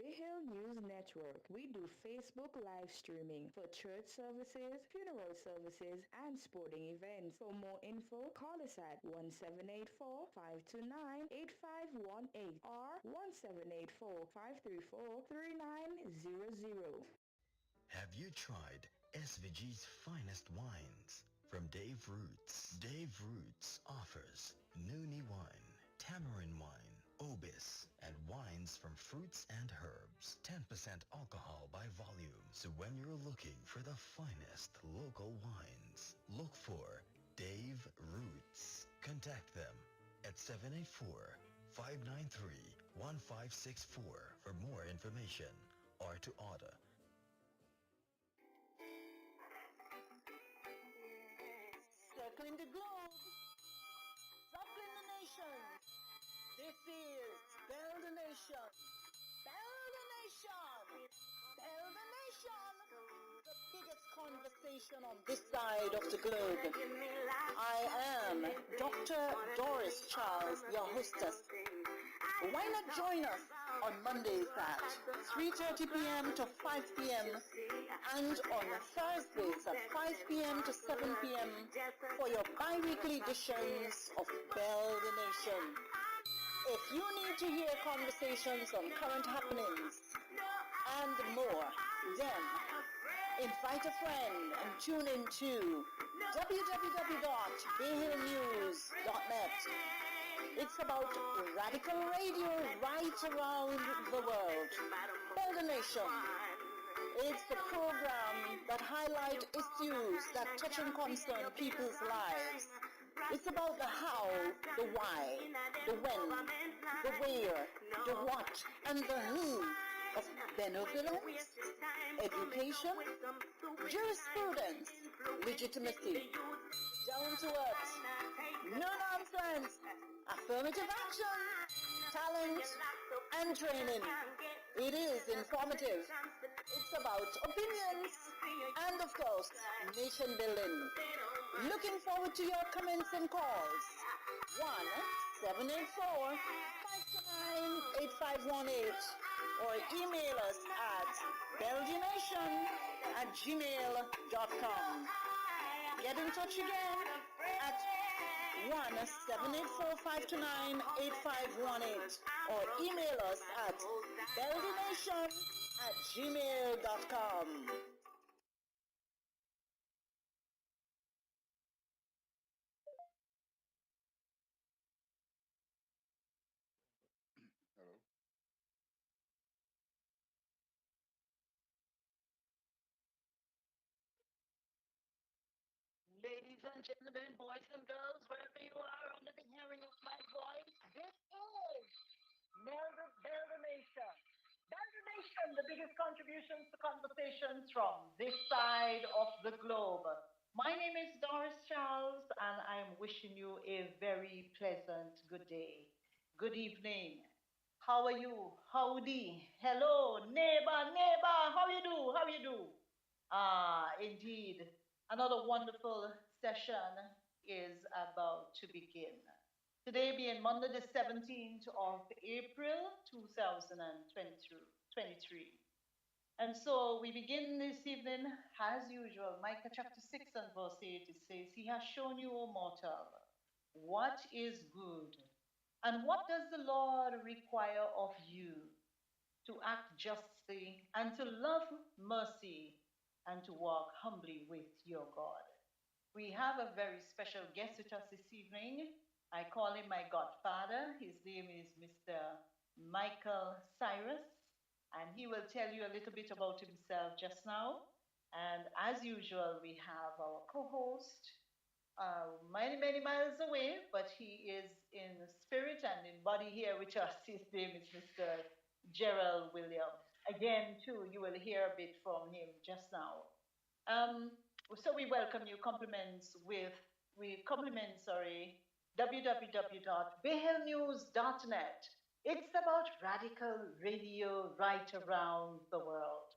Bay Hill News Network. We do Facebook live streaming for church services, funeral services, and sporting events. For more info, call us at 1784-529-8518 or 1784-534-3900. Have you tried SVG's finest wines? From Dave Roots. Dave Roots offers Noonie wine, tamarind wine, obis, and wines from fruits and herbs. 10% alcohol by volume. So when you're looking for the finest local wines, look for Dave Roots. Contact them at 784-593-1564 for more information or to order. Circling the globe, circling the nation. This is Build a Nation. Build a Nation. Build a Nation. The biggest conversation on this side of the globe. I am Dr. Doris Charles, your hostess. Why not join us on Mondays at 3:30 p.m. to 5 p.m. and on Thursdays at 5 p.m. to 7 p.m. for your bi-weekly editions of Build the Nation. If you need to hear conversations on current happenings and more, then invite a friend and tune in to www.bayhillnews.net. It's about radical radio right around the world. Build a Nation. It's the program that highlights issues that touch and concern people's lives. It's about the how, the why, the when, the where, the what, and the who of benevolence, education, jurisprudence, legitimacy, down to earth, no nonsense, affirmative action, talent, and training. It is informative. It's about opinions and, of course, nation building. Looking forward to your comments and calls. 1-784-529-8518 or email us at belgianation@gmail.com. Get in touch again at 1-784-529-8518 or email us at belgianation@gmail.com. Hello. Ladies and gentlemen, boys and girls, wherever you are under the hearing of my voice, this is Build a Nation. Build a Nation, the biggest contributions to conversations from this side of the globe. My name is Doris Charles, and I am wishing you a very pleasant good day. Good evening. How are you? Howdy. Hello, neighbor, neighbor. How you do? How you do? Ah, indeed. Another wonderful session is about to begin. Today being Monday the 17th of April 2023. And so we begin this evening as usual. Micah chapter 6 and verse 8, it says, He has shown you, O mortal, what is good. And what does the Lord require of you? To act justly and to love mercy and to walk humbly with your God. We have a very special guest with us this evening. I call him my godfather. His name is Mr. Michael Cyrus, and he will tell you a little bit about himself just now. And as usual, we have our co-host, many, many miles away, but he is in spirit and in body here with us. His name is Mr. Gerald Williams. Again, too, you will hear a bit from him just now. So we welcome you. Compliments www.bayhillnews.net. It's about radical radio right around the world.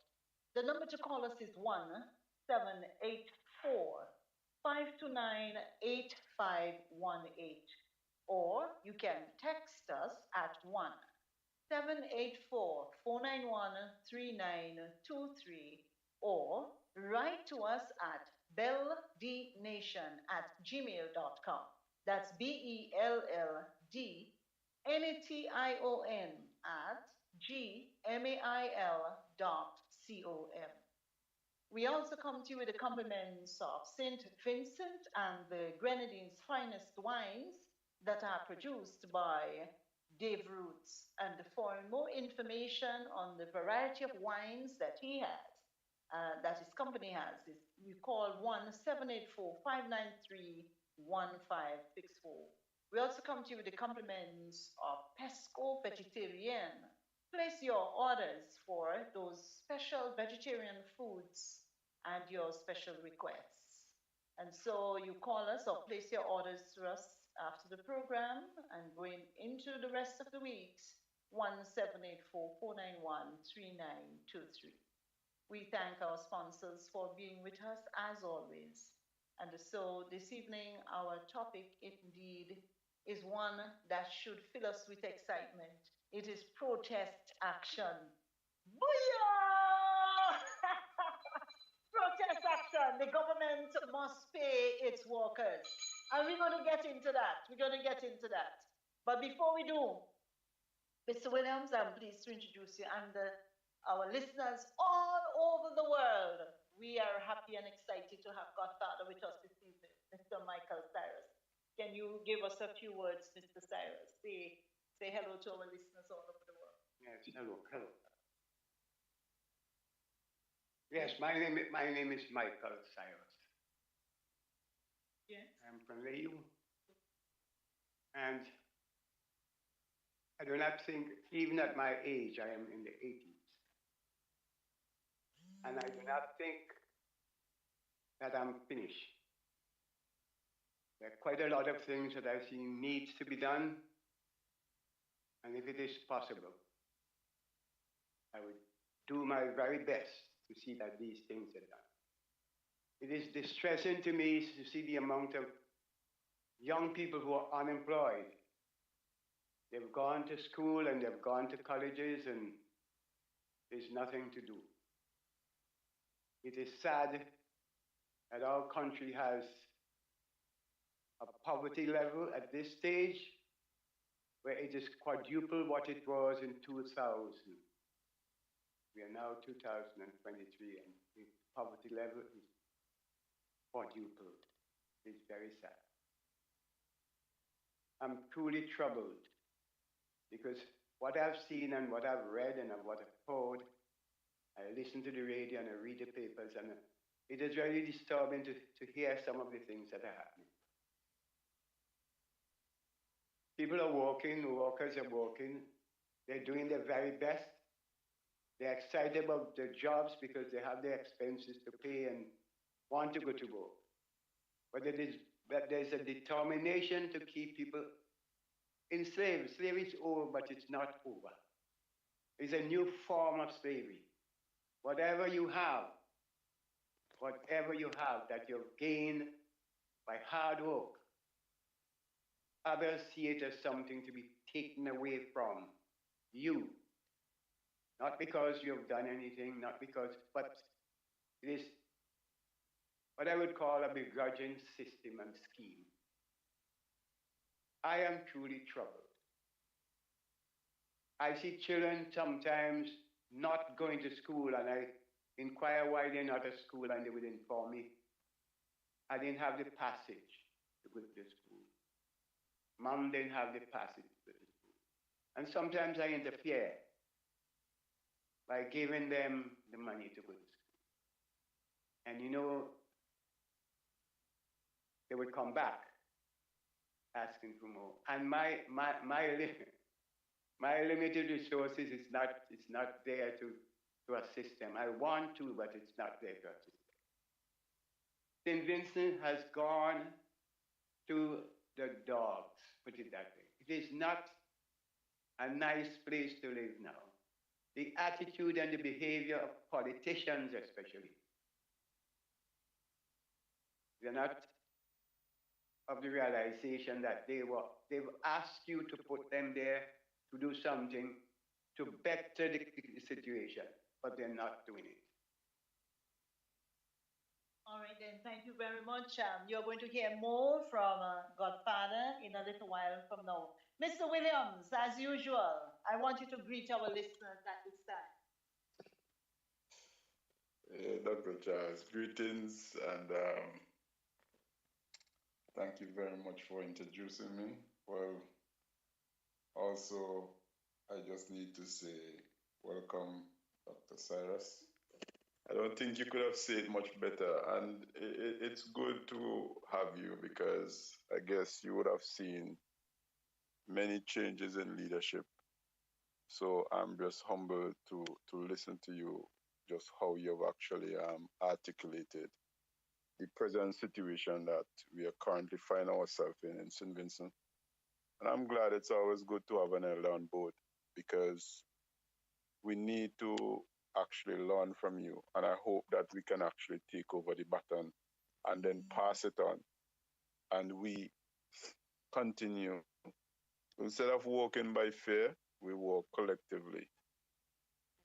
The number to call us is 1-784-529-8518, or you can text us at 1 784-491-3923 or write to us at belldnation@gmail.com. That's BELLDNATION at gmail.com. We also come to you with the compliments of St. Vincent and the Grenadines' finest wines that are produced by Dave Roots. And for more information on the variety of wines that he has, that his company has, you call 1-784-593-1564. We also come to you with the compliments of Pesco Vegetarian. Place your orders for those special vegetarian foods and your special requests. And so you call us or place your orders to us after the program and going into the rest of the weeks, 1-784-491-3923. We thank our sponsors for being with us as always. And so this evening, our topic indeed is one that should fill us with excitement. It is protest action. Booyah! Protest action. The government must pay its workers. And we're going to get into that. But before we do, Mr. Williams, I'm pleased to introduce you and our listeners all over the world. We are happy and excited to have Godfather with us this evening, Mr. Michael Cyrus. Can you give us a few words, Mr. Cyrus? Say hello to our listeners all over the world. Yes, hello. Yes, my name is Michael Cyrus. Yes. I'm from Layu. And I do not think, even at my age, I am in the 80s. And I do not think that I'm finished. There are quite a lot of things that I see needs to be done. And if it is possible, I would do my very best to see that these things are done. It is distressing to me to see the amount of young people who are unemployed. They've gone to school and they've gone to colleges and there's nothing to do. It is sad that our country has a poverty level at this stage where it is quadruple what it was in 2000. We are now 2023 and the poverty level is quadrupled. It's very sad. I'm truly troubled because what I've seen and what I've read and what I've heard, I listen to the radio and I read the papers, and it is very disturbing to hear some of the things that are happening. People are working, workers are working, they're doing their very best. They're excited about their jobs because they have their expenses to pay and want to go to work. But there's a determination to keep people enslaved. Slavery is over, but it's not over. It's a new form of slavery. Whatever you have that you've gained by hard work, others see it as something to be taken away from you. Not because you've done anything, but it is what I would call a begrudging system and scheme. I am truly troubled. I see children sometimes not going to school, and I inquire why they're not at school, and they would inform me I didn't have the passage to go to school. Mom didn't have the passage to go to school. And sometimes I interfere by giving them the money to go to school. And they would come back asking for more. And my limited resources is not there to assist them. I want to, but it's not there to assist them. St. Vincent has gone to the dogs, put it that way. It is not a nice place to live now. The attitude and the behavior of politicians especially, they're not of the realization that they've asked you to put them there to do something, to better the situation, but they're not doing it. All right, then. Thank you very much. You're going to hear more from Godfather in a little while from now. Mr. Williams, as usual, I want you to greet our listeners at this time. Dr. Charles, greetings and thank you very much for introducing me. Well, also, I just need to say welcome, Dr. Cyrus. I don't think you could have said much better, and it's good to have you because I guess you would have seen many changes in leadership. So I'm just humbled to listen to you, just how you've actually articulated the present situation that we are currently finding ourselves in St. Vincent. And I'm glad it's always good to have an elder on board because we need to actually learn from you. And I hope that we can actually take over the baton and then pass it on. And we continue. Instead of walking by fear, we walk collectively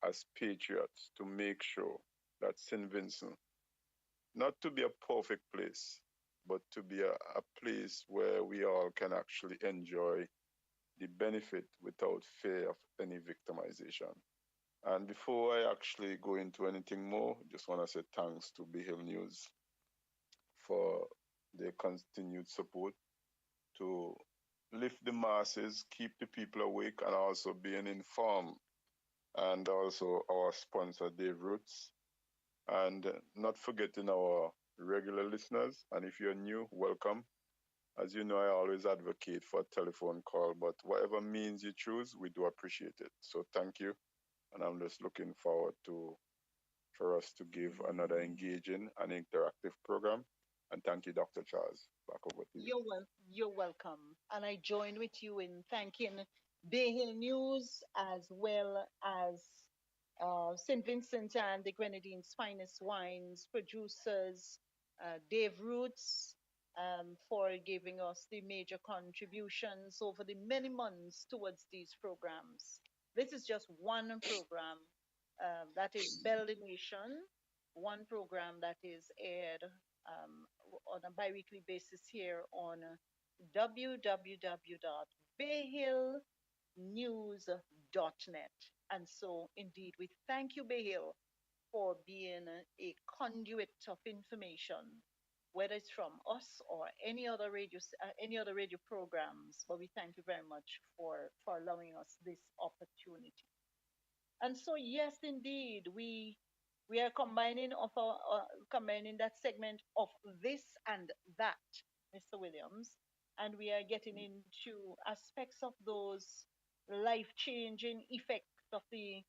as patriots to make sure that St. Vincent, not to be a perfect place, but to be a place where we all can actually enjoy the benefit without fear of any victimization. And before I actually go into anything more, just want to say thanks to Be Hill News for their continued support to lift the masses, keep the people awake, and also being informed. And also our sponsor, Dave Roots. And not forgetting our regular listeners. And if you're new, welcome. As you know, I always advocate for a telephone call, but whatever means you choose, we do appreciate it. So thank you. And I'm just looking forward for us to give another engaging and interactive program. And thank you, Dr. Charles. Back over to you. You're welcome. And I join with you in thanking Bay Hill News as well as St. Vincent and the Grenadines' finest wines producers, Dave Roots, for giving us the major contributions over the many months towards these programs. This is just one program that is Bell the Nation, one program that is aired on a bi-weekly basis here on www.bayhillnews.net. And so, indeed, we thank you, Bay Hill, for being a conduit of information, whether it's from us or any other radio programs. But we thank you very much for allowing us this opportunity. And so, yes, indeed, we are combining that segment of this and that, Mr. Williams, and we are getting into aspects of those life-changing effects of the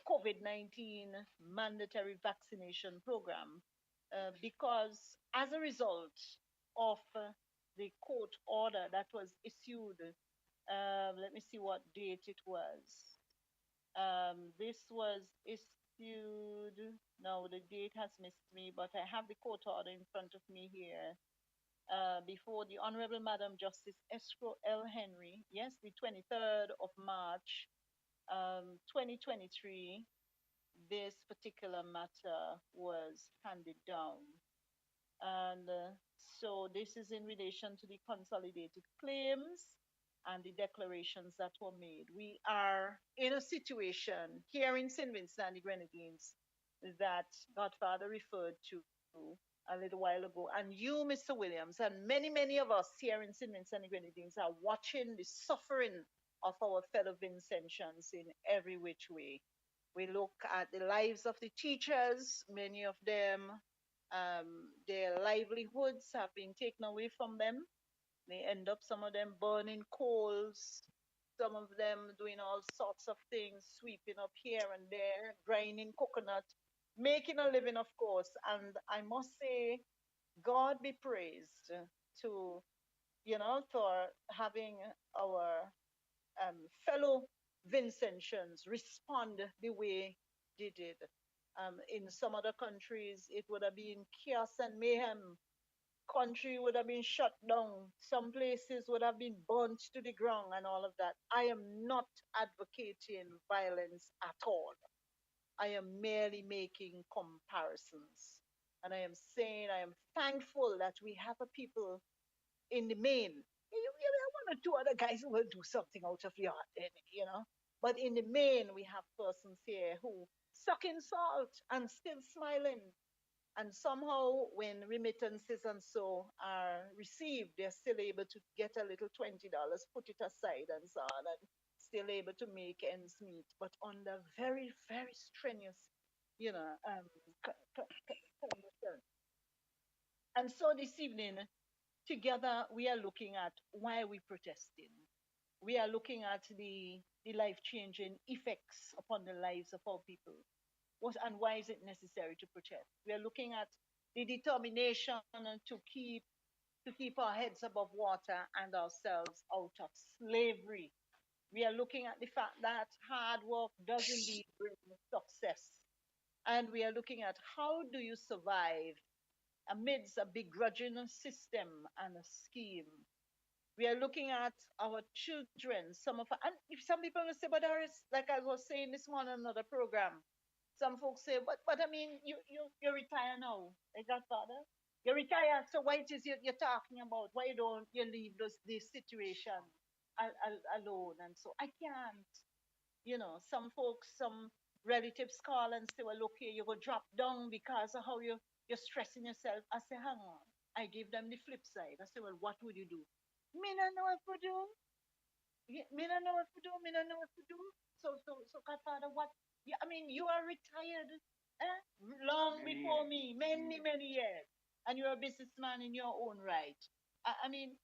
COVID-19 mandatory vaccination program, because as a result of the court order that was issued, let me see what date it was. This was issued, no, the date has missed me, but I have the court order in front of me here. Before the Honorable Madam Justice Escrow L. Henry, yes, the 23rd of March, 2023, this particular matter was handed down. And so this is in relation to the consolidated claims and the declarations that were made. We are in a situation here in St. Vincent and the Grenadines that Godfather referred to a little while ago. And you, Mr. Williams, and many, many of us here in St. Vincent and the Grenadines are watching the suffering of our fellow Vincentians in every which way. We look at the lives of the teachers, many of them, their livelihoods have been taken away from them. They end up, some of them burning coals, some of them doing all sorts of things, sweeping up here and there, grinding coconut, making a living, of course. And I must say, God be praised to, for having our fellow Vincentians respond the way they did. In some other countries, it would have been chaos and mayhem. country would have been shut down. Some places would have been burnt to the ground and all of that. I am not advocating violence at all. I am merely making comparisons. And I am saying I am thankful that we have a people in the main. One or two other guys who will do something out of the art. But in the main, we have persons here who sucking salt and still smiling. And somehow, when remittances and so are received, they're still able to get a little $20, put it aside, and so on, and still able to make ends meet, but under very, very strenuous, you know, conditions. And so this evening, together, we are looking at why we're protesting. We are looking at the life changing effects upon the lives of our people. And why is it necessary to protest? We are looking at the determination to keep our heads above water and ourselves out of slavery. We are looking at the fact that hard work does indeed bring success. And we are looking at how do you survive amidst a begrudging system and a scheme. We are looking at our children. And if some people will say, but Doris, like I was saying this morning on another program, some folks say, but I mean, you retire now, godfather. You retire, so why it is you're talking about? Why don't you leave this situation alone? And so I can't. Some folks, some relatives call and say, well, look here, you go drop down because of how you're stressing yourself. I say, hang on. I give them the flip side. I say, well, what would you do? Me not know what to do. Me not know what to do. Me not know what to do. So, godfather, what? Yeah, I mean, you are retired long before me, many, many years, and you're a businessman in your own right. I mean,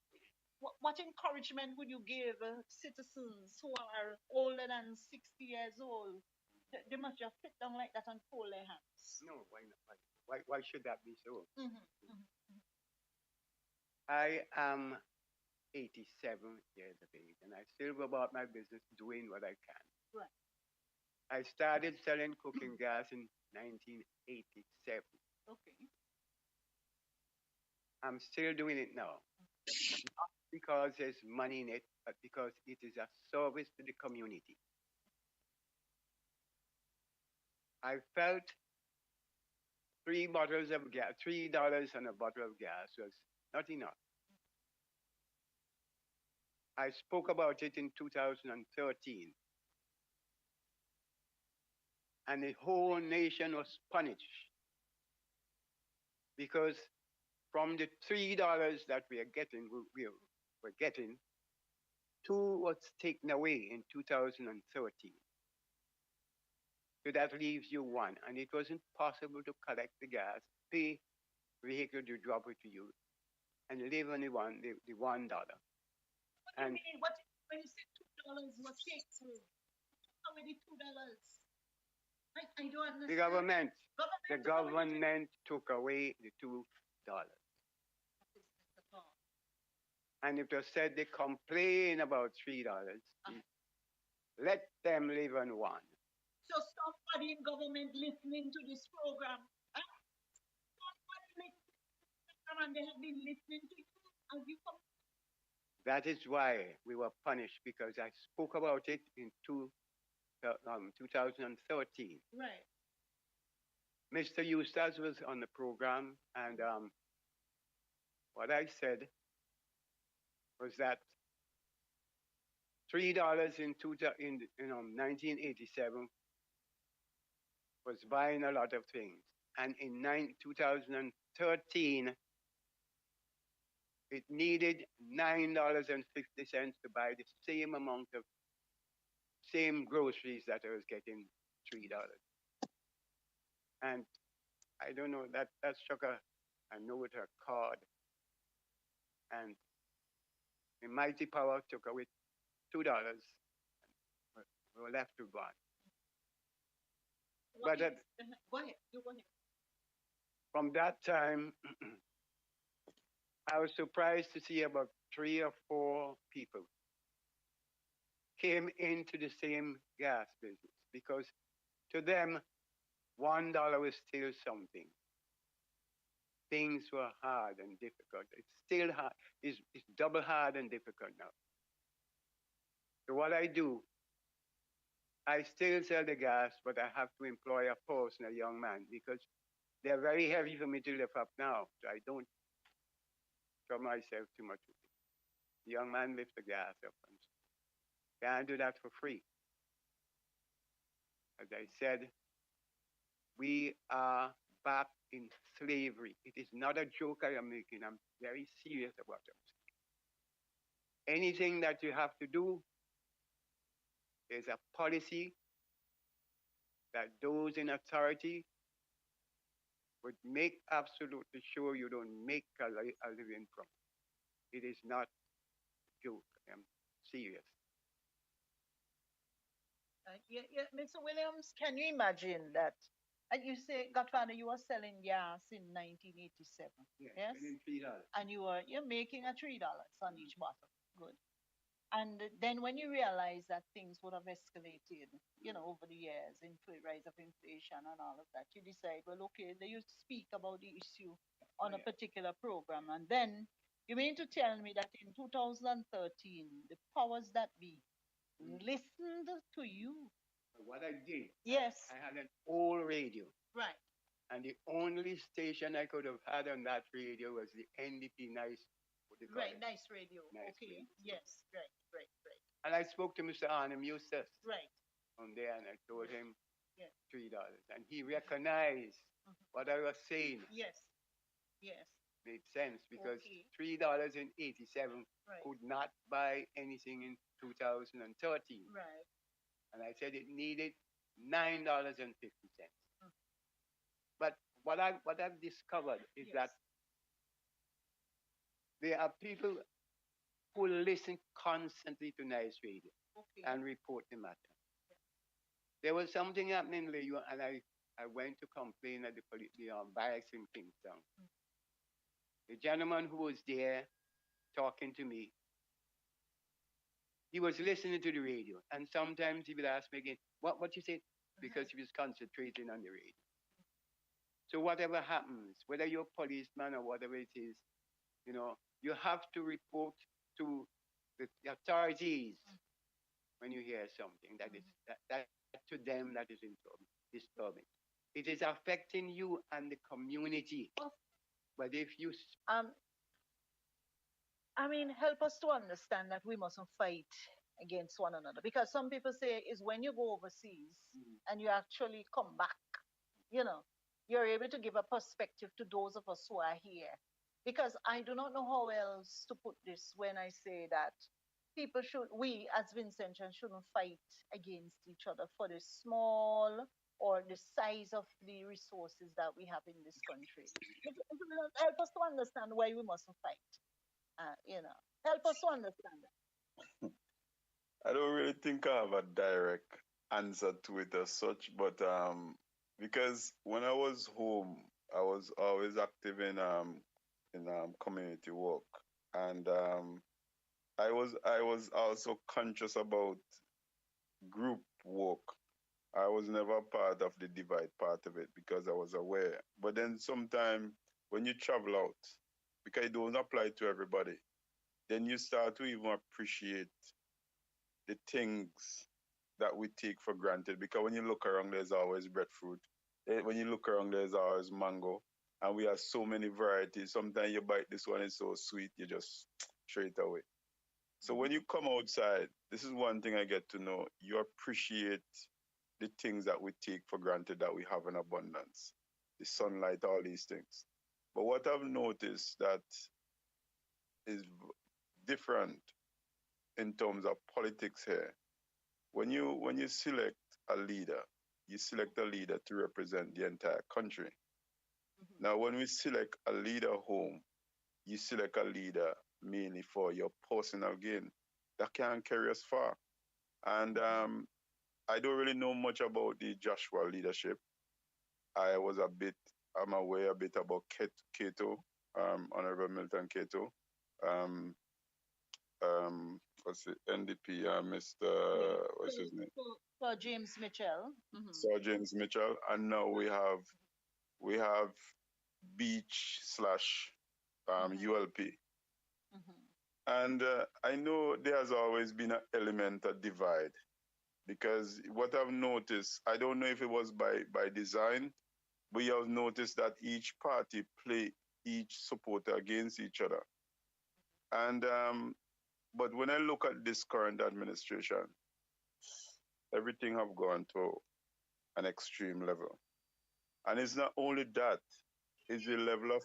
what encouragement would you give citizens who are older than 60 years old? They must just sit down like that and fold their hands. No, why not? Why should that be so? Mm-hmm, mm-hmm. I am 87 years of age, and I still go about my business doing what I can. Right. I started selling cooking gas in 1987. Okay. I'm still doing it now. Not because there's money in it, but because it is a service to the community. I felt $3 on a bottle of gas was not enough. I spoke about it in 2013. And the whole nation was punished because from the $3 that we were getting, 2 was taken away in 2013. So that leaves you 1, and it wasn't possible to collect the gas, pay vehicle to drop it to you, and live on the $1. What do you mean? When you say $2 was taken away the $2? I don't understand. The government took away the $2. And if they said they complain about $3, let them live on 1. So somebody in government listening to this program, and they have been listening to you as you come. That is why we were punished, because I spoke about it in 2013. Right. Mr. Eustace was on the program, and what I said was that $3 in 1987 was buying a lot of things, and in 2013 it needed $9.50 to buy the same amount of same groceries that I was getting $3. And I don't know, that struck a note with her card. And the mighty power took away $2. We were left with 1. Go ahead. From that time, I was surprised to see about 3 or 4 people came into the same gas business, because to them, $1 was still something. things were hard and difficult. It's still hard. It's double hard and difficult now. So what I do, I still sell the gas, but I have to employ a person, a young man, because they're very heavy for me to lift up now. So I don't trouble myself too much with it. The young man lifts the gas up and can't do that for free. As I said, we are back in slavery. It is not a joke I am making. I'm very serious about it. Anything that you have to do, there's a policy that those in authority would make absolutely sure you don't make a living from it. It is not a joke. I am serious. Mr. Williams, can you imagine that? And you say, Godfather, you were selling gas in 1987. Yes. $3. And you're making a $3 on each bottle. Good. And then when you realize that things would have escalated, over the years, rise of inflation and all of that, you decide, well, okay, they used to speak about the issue on a particular program. And then you mean to tell me that in 2013, the powers that be listened to you? What I did, yes, I had an old radio. Right. And the only station I could have had on that radio was the NDP Nice. Right, Nice Radio. Nice okay. Radio. Yes, right. And I spoke to Mr. Arnhem Eustace. Right. On there, and I told him $3. And he Mm-hmm. recognized what I was saying. Yes. Made sense because Okay. $3.87 Right. could not buy anything in 2013. Right. And I said it needed $9.50. But what I've discovered is that there are people who listen constantly to Nice Radio and report the matter. There was something happening later, and I went to complain at the barracks in Kingstown. The gentleman who was there talking to me, he was listening to the radio, and sometimes he would ask me again, what you said? Because he was concentrating on the radio. So whatever happens, whether you're a policeman or whatever it is, you have to report to the authorities when you hear something that is that to them that is disturbing. It is affecting you and the community. But if you help us to understand that we mustn't fight against one another, because some people say is when you go overseas and you actually come back, you're able to give a perspective to those of us who are here. Because I do not know how else to put this when I say that we as Vincentians shouldn't fight against each other for the small or the size of the resources that we have in this country. Help us to understand why we mustn't fight. Help us to understand that. I don't really think I have a direct answer to it as such, but because when I was home, I was always active in community work, and I was also conscious about group work. I was never part of the divide part of it because I was aware. But then sometime when you travel out, because it don't apply to everybody, then you start to even appreciate the things that we take for granted. Because when you look around, there's always breadfruit. When you look around, there's always mango. And we have so many varieties. Sometimes you bite this one, it's so sweet, you just throw it away. So when you come outside, this is one thing I get to know. You appreciate the things that we take for granted that we have in abundance. The sunlight, all these things. But what I've noticed that is different in terms of politics here. When you select a leader, you select a leader to represent the entire country. Now, when we select a leader home, you select a leader mainly for your personal gain. That can't carry us far. And I don't really know much about the Joshua leadership. I'm aware a bit about Cato, Honorable Milton Cato. What's the NDP? What's his name? Sir James Mitchell. Sir James Mitchell. And now we have beach slash ULP. Mhm. And I know there has always been an element of divide because what I've noticed, I don't know if it was by design, but you have noticed that each party play each supporter against each other. And but when I look at this current administration, everything have gone to an extreme level. And it's not only that, it's the level of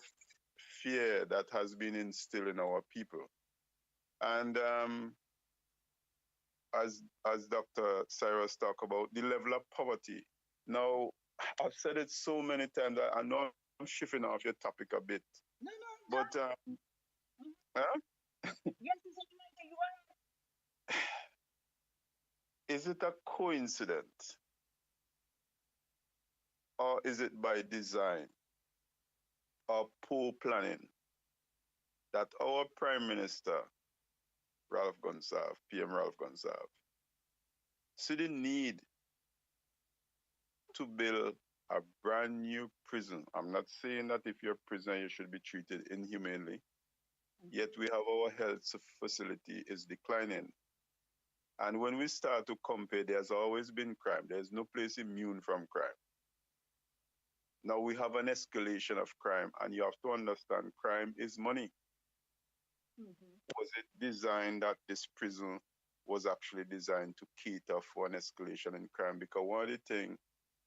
fear that has been instilled in our people. And as Dr. Cyrus talked about, the level of poverty. Now, I've said it so many times, I know I'm shifting off your topic a bit, No, no, but huh? yes, it's automatic. You are. Is it a coincidence or is it by design or poor planning that our Prime Minister, Ralph Gonsalves, PM Ralph Gonsalves, see the need to build a brand new prison? I'm not saying that if you're a prisoner, you should be treated inhumanely. Yet we have our health facility is declining. And when we start to compare, there's always been crime. There's no place immune from crime. Now we have an escalation of crime, and you have to understand crime is money. Was it designed that this prison was actually designed to cater for an escalation in crime? Because one of the things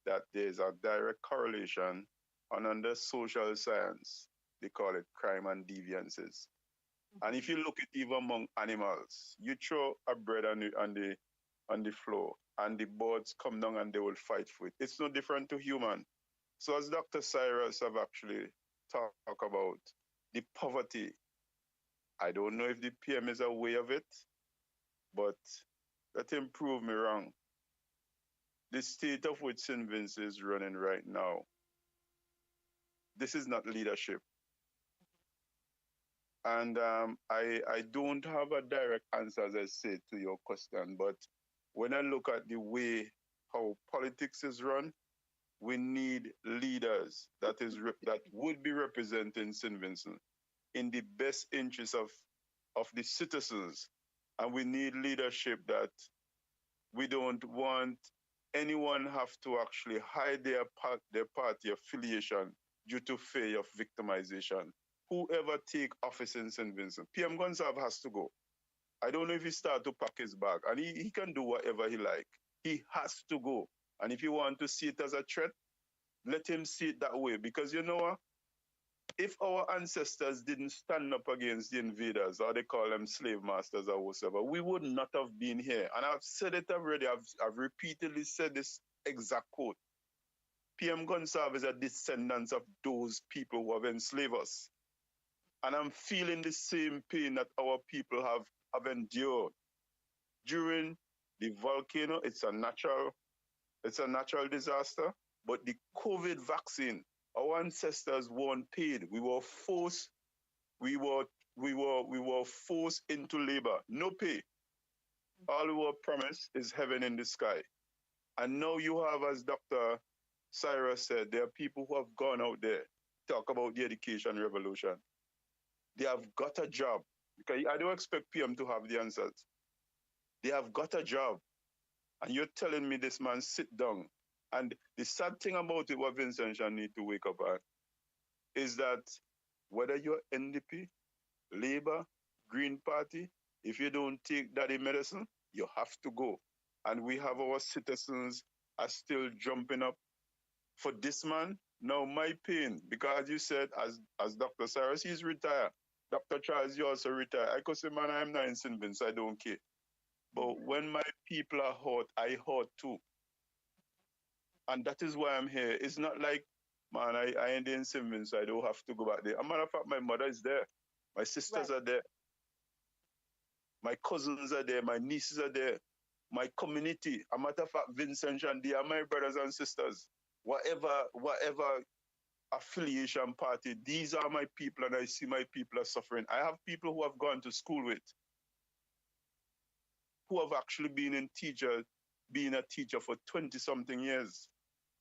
that there's a direct correlation, and under social science, they call it crime and deviances. And if you look at even among animals, you throw a bread on the floor, and the birds come down and they will fight for it. It's no different to human. So as Dr. Cyrus have actually talked about the poverty, I don't know if the PM is aware of it, but let him prove me wrong. The state of which St. Vincent is running right now, this is not leadership. And I don't have a direct answer, as I said, to your question, but when I look at the way how politics is run, we need leaders that would be representing St. Vincent in the best interest of the citizens. And we need leadership that we don't want anyone have to actually hide their party affiliation due to fear of victimization. Whoever take office in St. Vincent, PM Gonsalves has to go. I don't know if he start to pack his bag, and he can do whatever he like. He has to go. And if you want to see it as a threat, let him see it that way. Because you know what? If our ancestors didn't stand up against the invaders, or they call them slave masters or whatever, we would not have been here. And I've said it already. I've repeatedly said this exact quote. PM Gonsalves is a descendant of those people who have enslaved us. And I'm feeling the same pain that our people have endured. During the volcano, it's a natural disaster, but the COVID vaccine, our ancestors weren't paid. We were forced into labor, no pay. All we were promised is heaven in the sky. And now you have, as Dr. Cyrus said, there are people who have gone out there, talk about the education revolution. They have got a job. Because I don't expect PM to have the answers. They have got a job. And you're telling me this man sit down. And the sad thing about it, what Vincent shall need to wake up at, is that whether you're NDP, Labour, Green Party, if you don't take daddy medicine, you have to go. And we have our citizens are still jumping up for this man. Now my pain, because you said, as Dr. Cyrus, he's retired. Dr. Charles, you also retired. I could say, man, I'm not in St. Vincent, I don't care. But when my people are hurt, I hurt too. And that is why I'm here. It's not like, man, I ain't in St. Vincent, I don't have to go back there. As a matter of fact, my mother is there. My sisters are there. My cousins are there. My nieces are there. My community. As a matter of fact, Vincent and they are my brothers and sisters. Whatever affiliation party, these are my people, and I see my people are suffering. I have people who have gone to school with, who have actually been a teacher for 20-something years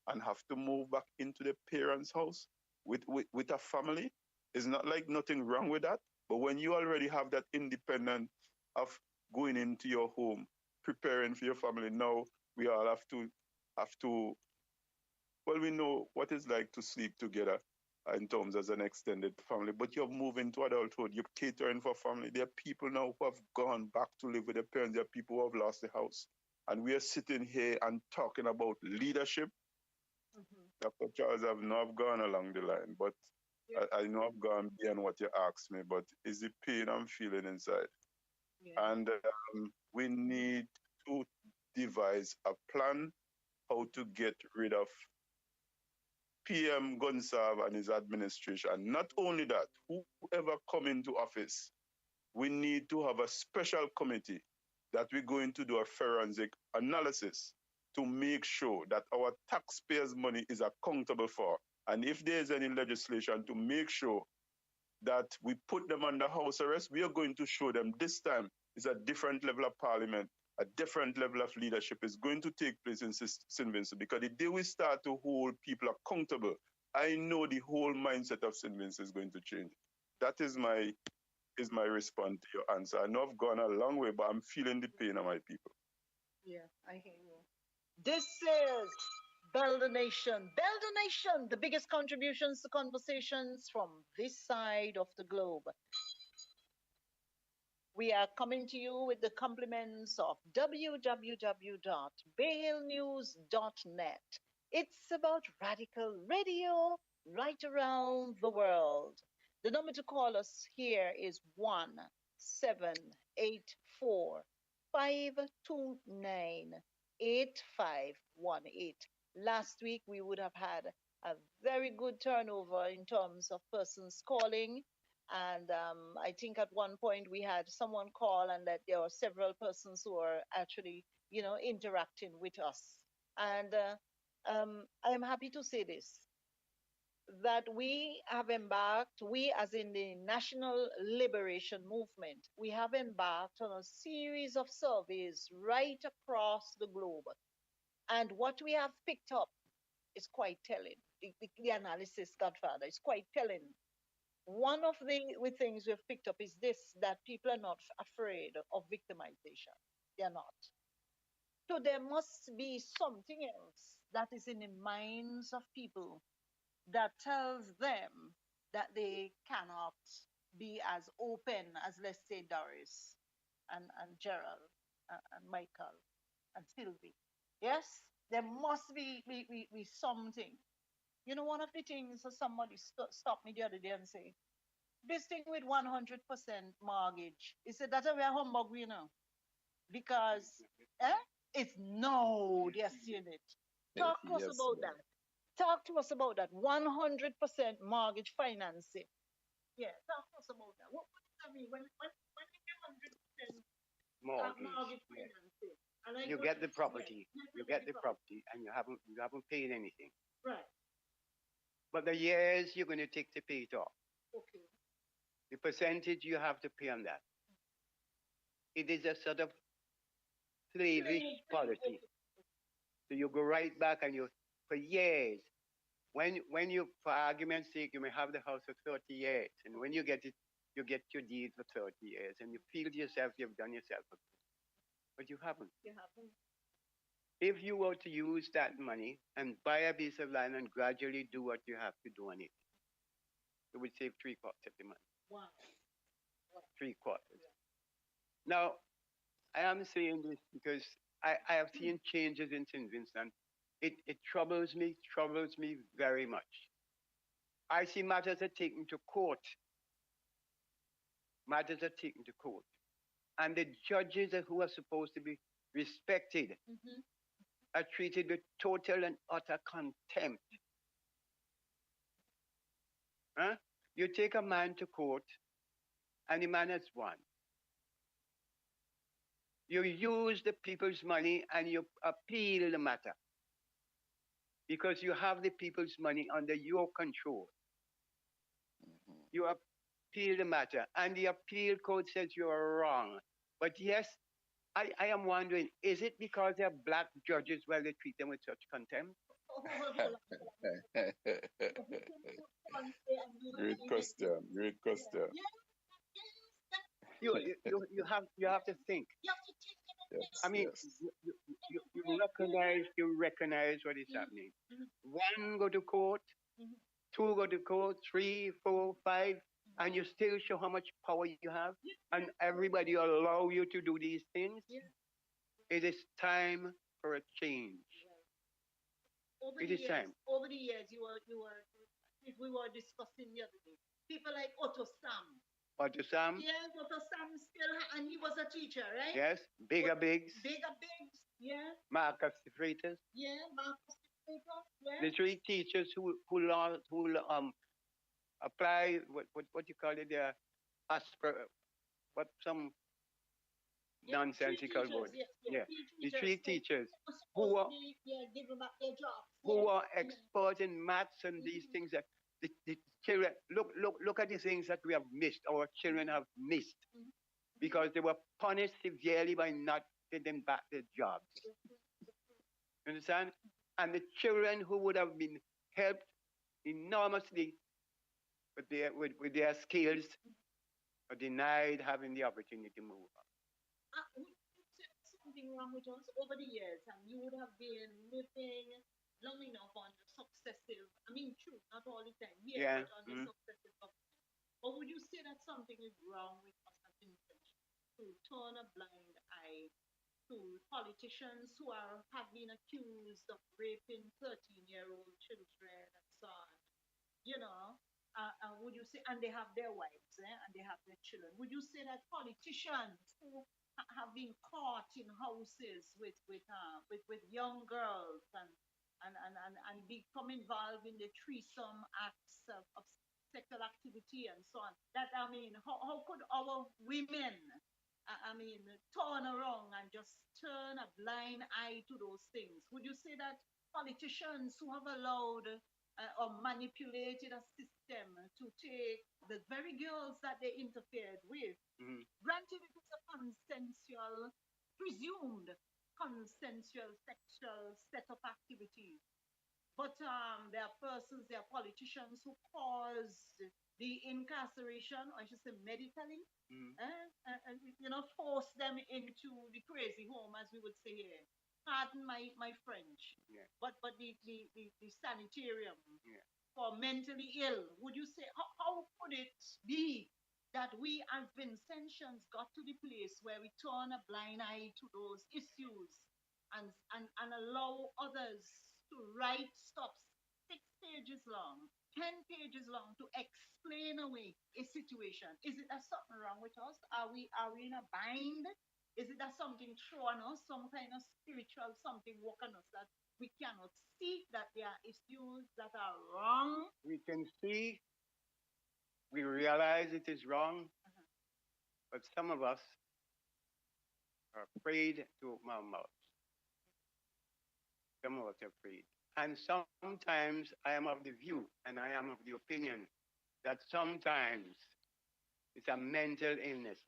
and have to move back into their parents' house with a family. It's not like nothing wrong with that. But when you already have that independent of going into your home, preparing for your family, now we all have to well, we know what it's like to sleep together in terms as an extended family, but you're moving to adulthood, you're catering for family. There are people now who have gone back to live with their parents, there are people who have lost the house. And we are sitting here and talking about leadership. Dr. Charles, I've not gone along the line, but I know I've gone beyond what you asked me, but it's the pain I'm feeling inside. Yeah. And we need to devise a plan how to get rid of PM Gonsalve and his administration. Not only that, whoever come into office, we need to have a special committee that we're going to do a forensic analysis to make sure that our taxpayers' money is accountable for. And if there's any legislation to make sure that we put them under house arrest, we are going to show them this time is a different level of parliament, a different level of leadership is going to take place in St. Vincent, because the day we start to hold people accountable, I know the whole mindset of St. Vincent is going to change. That is my response to your answer. I know I've gone a long way, but I'm feeling the pain of my people. Yeah, I hear you. This is Build a Nation. Build a Nation, the biggest contributions to conversations from this side of the globe. We are coming to you with the compliments of www.balenews.net. It's about radical radio right around the world. The number to call us here is 1784-529-8518. Last week, we would have had a very good turnover in terms of persons calling. And I think at one point we had someone call, and that there were several persons who were actually, interacting with us. And I am happy to say this, that we have embarked, we as in the National Liberation Movement, we have embarked on a series of surveys right across the globe. And what we have picked up is quite telling. The analysis, Godfather, is quite telling. One of the things we've picked up is this, that people are not afraid of victimization. They're not. So there must be something else that is in the minds of people that tells them that they cannot be as open as, let's say, Doris and Gerald and Michael and Sylvie. Yes? There must be something. One of the things that somebody stopped me the other day and say, this thing with 100% mortgage, he said, that's a real humbug, because it's no, they're seeing it. Talk to us about that. Talk to us about that. 100% mortgage financing. Yeah, talk to us about that. What does that mean? When you get 100% mortgage financing, and you get the property, you get the property, and you haven't paid anything. Right. But the years you're going to take to pay it off. Okay. The percentage you have to pay on that. It is a sort of slavish policy. So you go right back and for years, when you, for argument's sake, you may have the house for 30 years, and when you get it, you get your deed for 30 years, and you feel to yourself you've done yourself a good. But you haven't. You haven't. If you were to use that money and buy a piece of land and gradually do what you have to do on it, it would save 3/4 of the money. Wow. 3/4. Now, I am saying this because I have seen changes in St. Vincent. It troubles me very much. I see matters are taken to court. Matters are taken to court. And the judges who are supposed to be respected are treated with total and utter contempt. Huh? You take a man to court, and the man has won. You use the people's money and you appeal the matter, because you have the people's money under your control. You appeal the matter, and the appeal code says you are wrong. But yes, I am wondering, is it because they're black judges where they treat them with such contempt? Great question. Great question. You have to think. Yes. I mean, Yes. you recognize what is happening. One go to court, two go to court, three, four, five, and you still show how much power you have, and everybody allow you to do these things. It is time for a change. It is time. Over the years, we were discussing the other day. People like Otto Sam. Otto Sam? Yes, Otto Sam still, and he was a teacher, right? Yes. Bigger Biggs. Bigger Biggs, yeah. Marcus the Freitas. Yeah, Marcus the Freitas, yeah. The three teachers who apply what you call it there, what some nonsensical word. Yes. The three teachers who are giving back their jobs. Who are expert in maths and these things that the children look at the things that we have missed. Our children have missed because they were punished severely by not getting back their jobs. You understand? And the children who would have been helped enormously with their skills are denied having the opportunity to move on. Something wrong with us over the years, and you would have been living long enough on the successive, true, not all the time, but on the successive option. Or would you say that something is wrong with us as individuals to turn a blind eye to politicians who have been accused of raping 13-year-old children and so on? Would you say, and they have their wives, and they have their children, would you say that politicians who have been caught in houses with young girls and become involved in the threesome acts of sexual activity and so on, how could our women turn around and just turn a blind eye to those things? Would you say that politicians who have allowed or manipulated a system to take the very girls that they interfered with, granted it is a presumed consensual sexual set of activities, but there are politicians who caused the incarceration, or I should say medically, force them into the crazy home, as we would say here. Pardon my French, but the sanitarium for mentally ill. Would you say, how could it be that we as Vincentians got to the place where we turn a blind eye to those issues and allow others to write stuff 6 pages long, 10 pages long to explain away a situation? Is it that something wrong with us? Are we in a bind? Is it that something thrown on us, some kind of spiritual something work on us that we cannot see that there are issues that are wrong? We can see, we realize it is wrong, but some of us are afraid to open our mouths. Some of us are afraid. And sometimes I am of the view, and I am of the opinion, that sometimes it's a mental illness.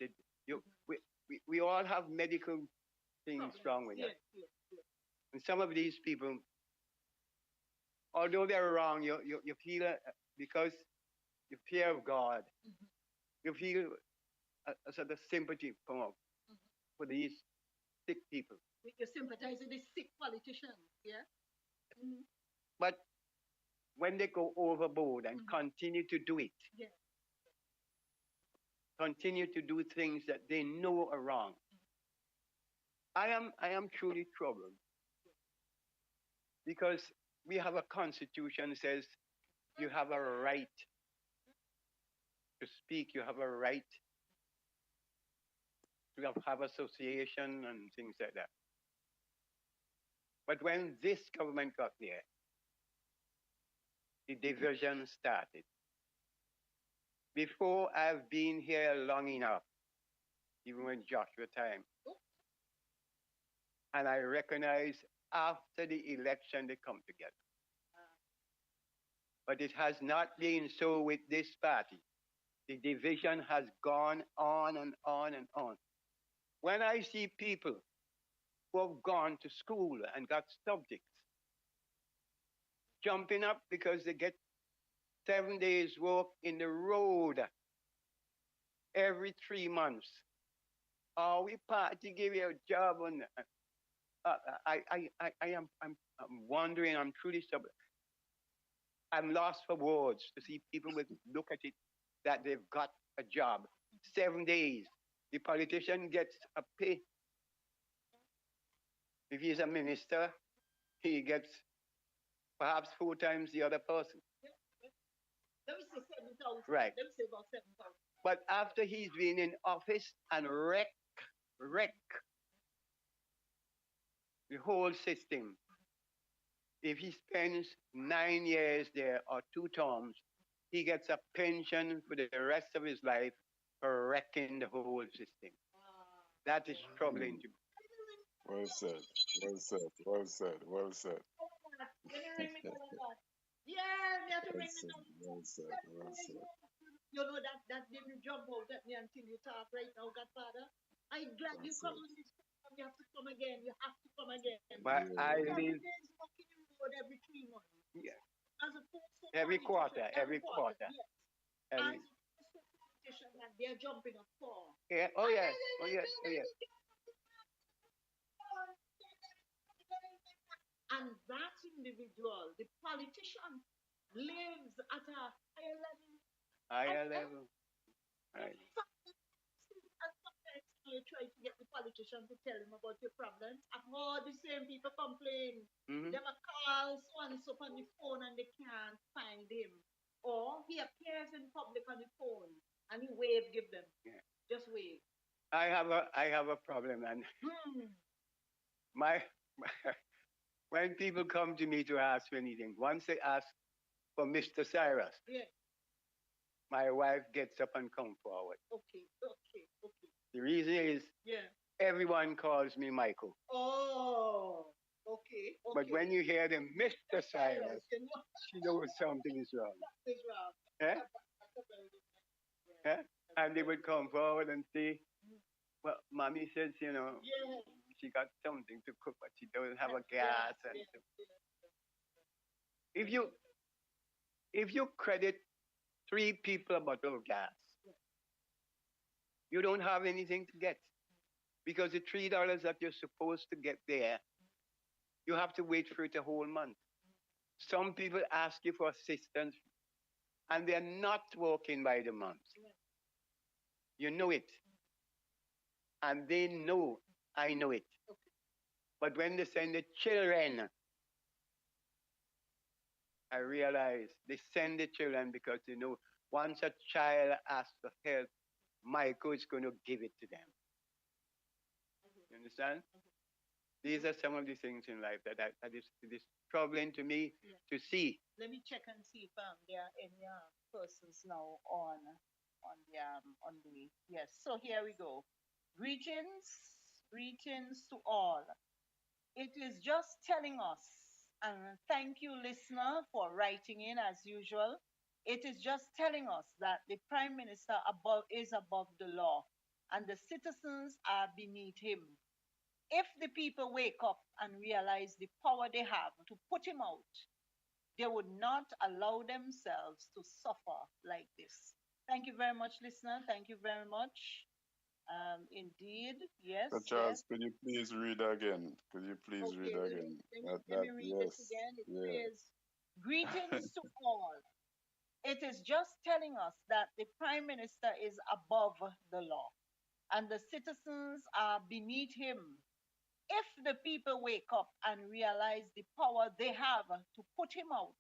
We all have medical things wrong with us. And some of these people, although they're wrong, you feel, because you fear of God, you feel a sort of sympathy come up for these sick people. You sympathize with these sick politicians, yeah? But when they go overboard and continue to do it, continue to do things that they know are wrong, I am truly troubled, because we have a constitution that says you have a right to speak, you have a right to have association and things like that. But when this government got there, the division started. Before I've been here long enough, even when Joshua time, and I recognize after the election they come together. But it has not been so with this party. The division has gone on and on and on. When I see people who have gone to school and got subjects, jumping up because they get 7 days work in the road every 3 months. Oh, we party give you a job on. I'm wondering. I'm truly I'm lost for words to see people with look at it that they've got a job. 7 days. The politician gets a pay. If he's a minister, he gets perhaps 4 times the other person. Let me say 7,000. Right. Let me say about 7,000. But after he's been in office and wreck the whole system, if he spends 9 years there or 2 terms, he gets a pension for the rest of his life for wrecking the whole system. That is troubling to me. Well said. Well said. Well said. Well said. Yeah, we have to Well bring said. it up. Well said. Well said. You know that didn't jump out at me until you talk right now, Godfather. I'm glad you come on this program. You have to come again. You have to come again. But I Every live day is walking the road every 3 months. yeah, As a post every quarter. Yes. Every, As a politician that they're jumping up for. yeah. Oh yes. Oh yes. Oh yes. And that individual, the politician, lives at a higher level. Higher level. Right. And sometimes you try to get the politician to tell him about your problems. I've heard the same people complain. Mm-hmm. They will call so and so on the phone and they can't find him. Or he appears in public on the phone and he give them. Yeah. Just wave. I have a problem, and my when people come to me to ask for anything, once they ask for Mr. Cyrus, Yeah. my wife gets up and come forward. Okay. The reason is Yeah. everyone calls me Michael. Oh. Okay. But when you hear them, Mr. Cyrus, then what she knows something is wrong. is wrong? Eh? That's a very good point. Eh? And they would come forward and say, well, mommy says, you know, Yeah. she got something to cook, but she doesn't have a gas. And if you credit 3 people a bottle of gas, you don't have anything to get. Because the $3 that you're supposed to get there, you have to wait for it a whole month. Some people ask you for assistance and they're not working by the month. You know it. And they know I know it. But when they send the children, I realize they send the children because they know once a child asks for help, Michael is going to give it to them. You understand? These are some of the things in life that is troubling to me to see. Let me check and see if there are any persons now on the yes. So here we go. Greetings to all. It is just telling us, and thank you, listener, for writing in as usual. It is just telling us that the Prime Minister is above the law, and the citizens are beneath him. If the people wake up and realize the power they have to put him out, they would not allow themselves to suffer like this. Thank you very much, listener. Thank you very much. Indeed, yes. So Charles, could you please read again? Could you please read again? Let me read this again. It says, greetings to all. It is just telling us that the Prime Minister is above the law and the citizens are beneath him. If the people wake up and realize the power they have to put him out,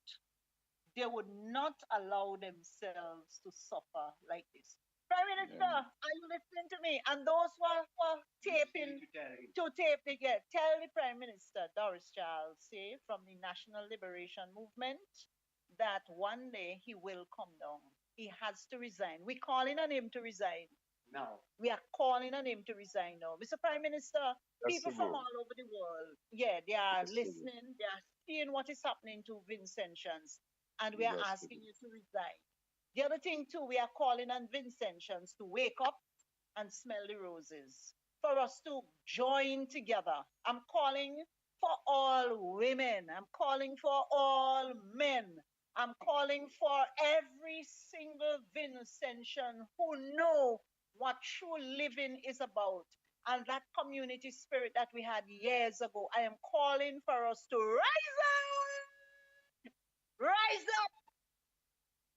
they would not allow themselves to suffer like this. Prime Minister, are you listening to me? And those who are taping to tape the tell the Prime Minister, Doris Charles, say, from the National Liberation Movement, that one day he will come down. He has to resign. We're calling on him to resign. Now. We are calling on him to resign now. Mr. Prime Minister, people from all over the world, they are listening, they are seeing what is happening to Vincentians, and we are asking you to resign. The other thing too, we are calling on Vincentians to wake up and smell the roses, for us to join together. I'm calling for all women. I'm calling for all men. I'm calling for every single Vincentian who know what true living is about. And that community spirit that we had years ago. I am calling for us to rise up! Rise up!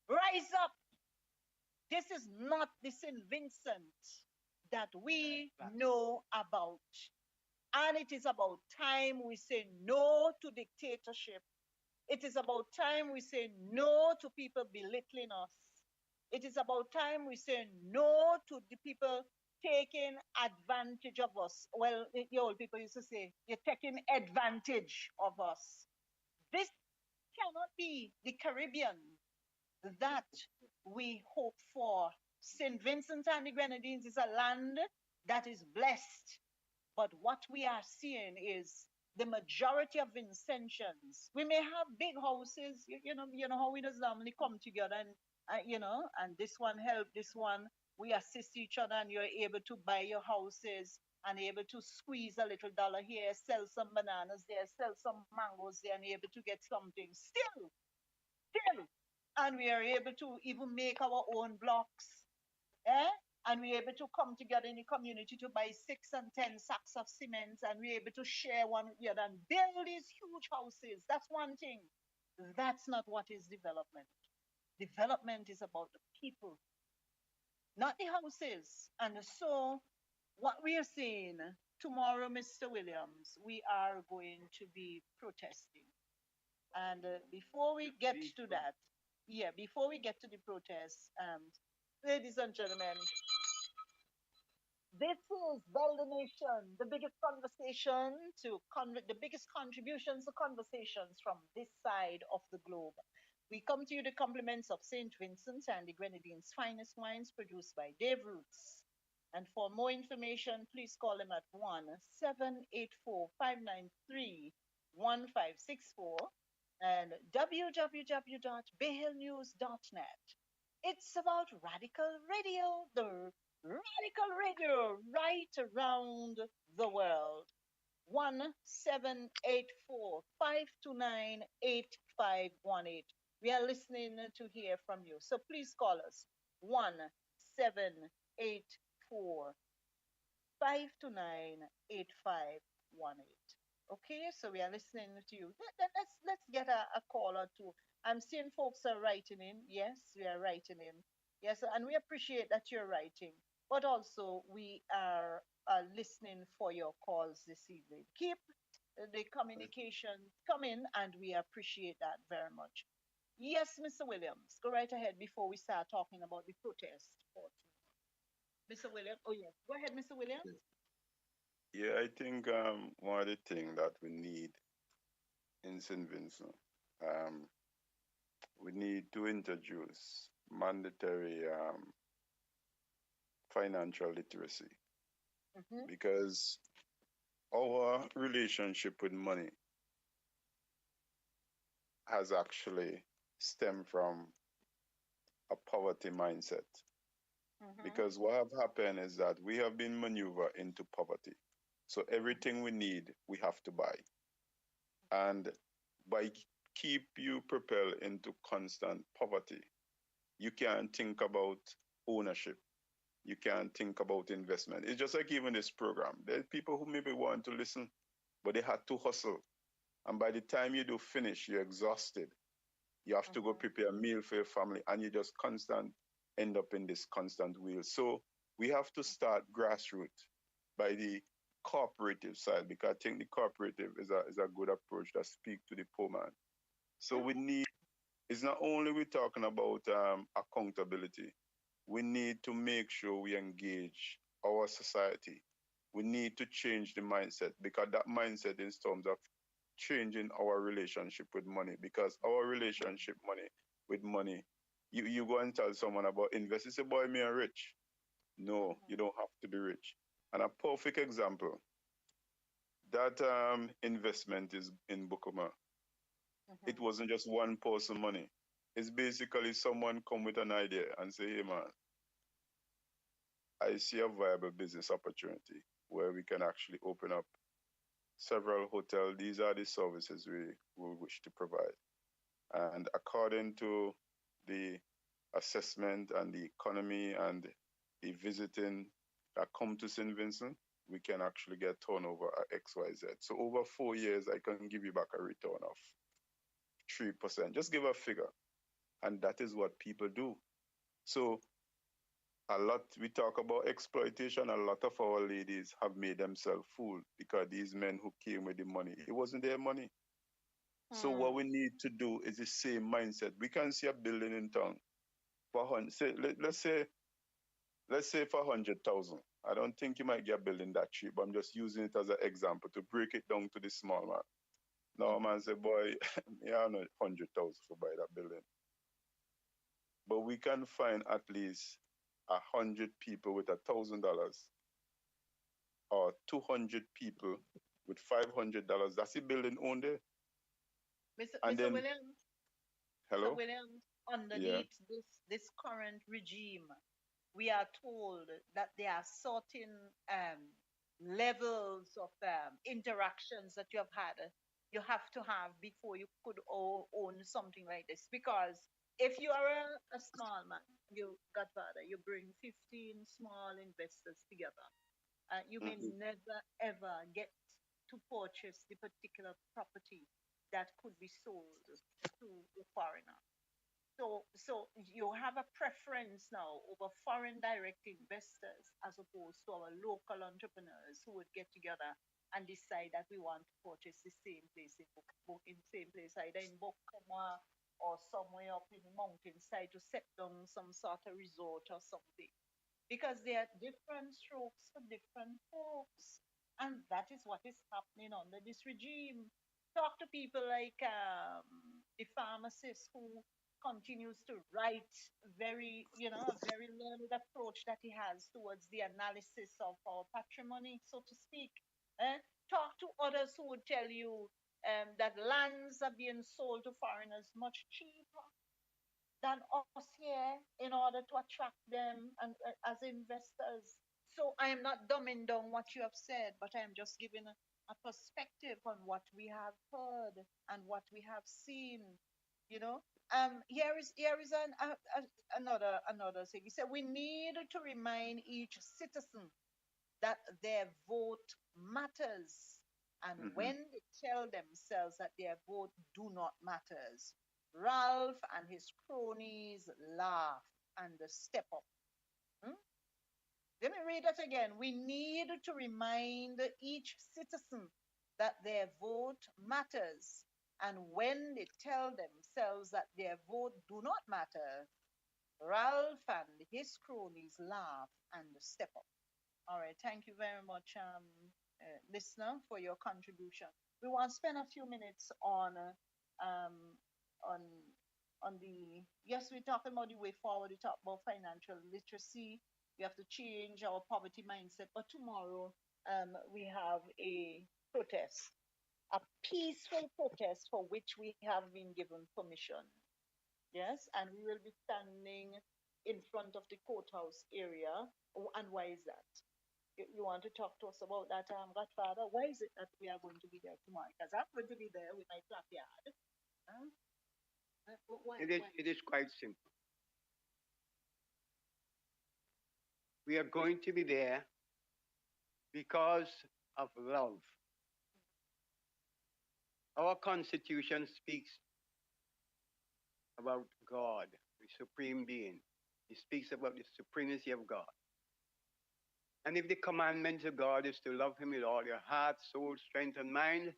Rise up! This is not the St. Vincent that we know about. And it is about time we say no to dictatorship. It is about time we say no to people belittling us. It is about time we say no to the people taking advantage of us. Well, the old people used to say, you're taking advantage of us. This cannot be the Caribbean that we hope for. St. Vincent and the Grenadines is a land that is blessed. But what we are seeing is the majority of Vincentians. We may have big houses, you know how we just normally come together and, and this one help this one. We assist each other and you're able to buy your houses and able to squeeze a little dollar here, sell some bananas there, sell some mangoes there, and able to get something. Still, and we are able to even make our own blocks. Eh? And we're able to come together in the community to buy 6 and 10 sacks of cement, and we're able to share one with the other and build these huge houses. That's one thing. That's not what is development. Development is about the people, not the houses. And so, what we are saying tomorrow, Mr. Williams, we are going to be protesting. And before we get to that, before we get to the protest, ladies and gentlemen, this is Build the Nation, the biggest conversation the biggest contributions to conversations from this side of the globe. We come to you the compliments of St. Vincent and the Grenadines' finest wines produced by Dave Roots. And for more information, please call him at 1-784-593-1564 and www.bayhillnews.net. It's about Radical Radio, the Radical Radio right around the world. 1-784-529-8518. We are listening to hear from you. So please call us. 1-784-529-8518. Okay, so we are listening to you. Let's get a call or two. I'm seeing folks are writing in. Yes, we are writing in. Yes, and we appreciate that you're writing. But also, we are listening for your calls this evening. Keep the communication coming, and we appreciate that very much. Yes, Mr. Williams, go right ahead before we start talking about the protest. Mr. Williams, oh yes, go ahead, Mr. Williams. Yeah, I think one of the things that we need in St. Vincent, we need to introduce mandatory financial literacy, because our relationship with money has actually stemmed from a poverty mindset. Because what have happened is that we have been maneuvered into poverty. So everything we need, we have to buy. And by keep you propelled into constant poverty, you can't think about ownership. You can't think about investment. It's just like even this program. There are people who maybe want to listen, but they had to hustle. And by the time you do finish, you're exhausted. You have to go prepare a meal for your family, and you just end up in this constant wheel. So we have to start grassroots by the cooperative side, because I think the cooperative is a good approach that speaks to the poor man. So we need, it's not only we're talking about accountability, we need to make sure we engage our society. We need to change the mindset, because that mindset in terms of changing our relationship with money, because our relationship with money, you go and tell someone about invest, you say, boy, me are rich. No, you don't have to be rich. And a perfect example, that investment is in Bukuma. It wasn't just one person money. It's basically someone come with an idea and say, hey man, I see a viable business opportunity where we can actually open up several hotels. These are the services we will wish to provide. And according to the assessment and the economy and the visiting that come to St. Vincent, we can actually get turnover at XYZ. So over 4 years, I can give you back a return of 3%. Just give a figure. And that is what people do. So a lot, we talk about exploitation. A lot of our ladies have made themselves fool because these men who came with the money, it wasn't their money. So what we need to do is the same mindset. We can see a building in town for let's say for 100,000. I don't think you might get a building that cheap, but I'm just using it as an example to break it down to the small man. Now, man say, boy, yeah, no 100,000 for buy that building. But we can find at least 100 people with $1,000 or 200 people with $500. That's the building owned there. Mr. Williams. Hello? Mr. Williams, underneath this current regime, we are told that there are certain levels of interactions that you have to have before you could own something like this. Because if you are a small man, Godfather, you bring 15 small investors together, you may never ever get to purchase the particular property that could be sold to a foreigner. So you have a preference now over foreign direct investors as opposed to our local entrepreneurs who would get together and decide that we want to purchase the same place either in Bokama or somewhere up in the mountainside to set down some sort of resort or something. Because there are different strokes for different folks. And that is what is happening under this regime. Talk to people like the pharmacist who continues to write a very learned approach that he has towards the analysis of our patrimony, so to speak. Talk to others who would tell you that lands are being sold to foreigners much cheaper than us here in order to attract them and as investors. So I am not dumbing down what you have said, but I am just giving a perspective on what we have heard and what we have seen. Here is another thing. He said we need to remind each citizen that their vote matters, and when they tell themselves that their vote do not matters, Ralph and his cronies laugh and step up. Let me read that again. We need to remind each citizen that their vote matters, and when they tell themselves that their vote do not matter, Ralph and his cronies laugh and step up. All right, thank you very much, listener, for your contribution. We want to spend a few minutes on the, yes, we're talking about the way forward. We talk about financial literacy. We have to change our poverty mindset. But tomorrow, we have a protest, a peaceful protest for which we have been given permission. Yes, and we will be standing in front of the courthouse area. And why is that? You want to talk to us about that, Godfather? Why is it that we are going to be there tomorrow? Because I'm going to be there with my backyard. It is quite simple. We are going to be there because of love. Our Constitution speaks about God, the supreme being. It speaks about the supremacy of God. And if the commandment of God is to love him with all your heart, soul, strength, and mind,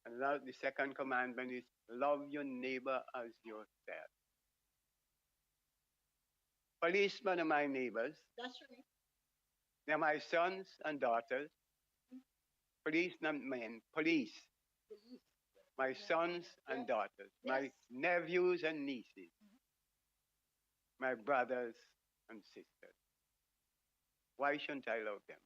and the second commandment is love your neighbor as yourself. Policemen are my neighbors. That's right. They're my sons and daughters. Police, not men. Police. My sons and daughters. My nephews and nieces. My brothers and sisters. Why shouldn't I love them?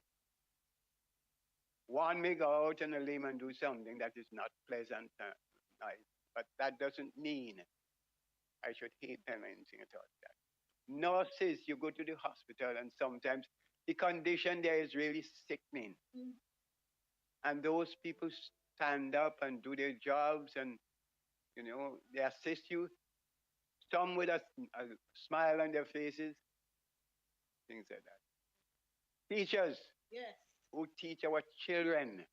One may go out on a limb and do something that is not pleasant and nice, but that doesn't mean I should hate them or anything at all. Nurses, you go to the hospital and sometimes the condition there is really sickening. and those people stand up and do their jobs, and they assist you. Some with a smile on their faces, things like that. Teachers Yes. who teach our children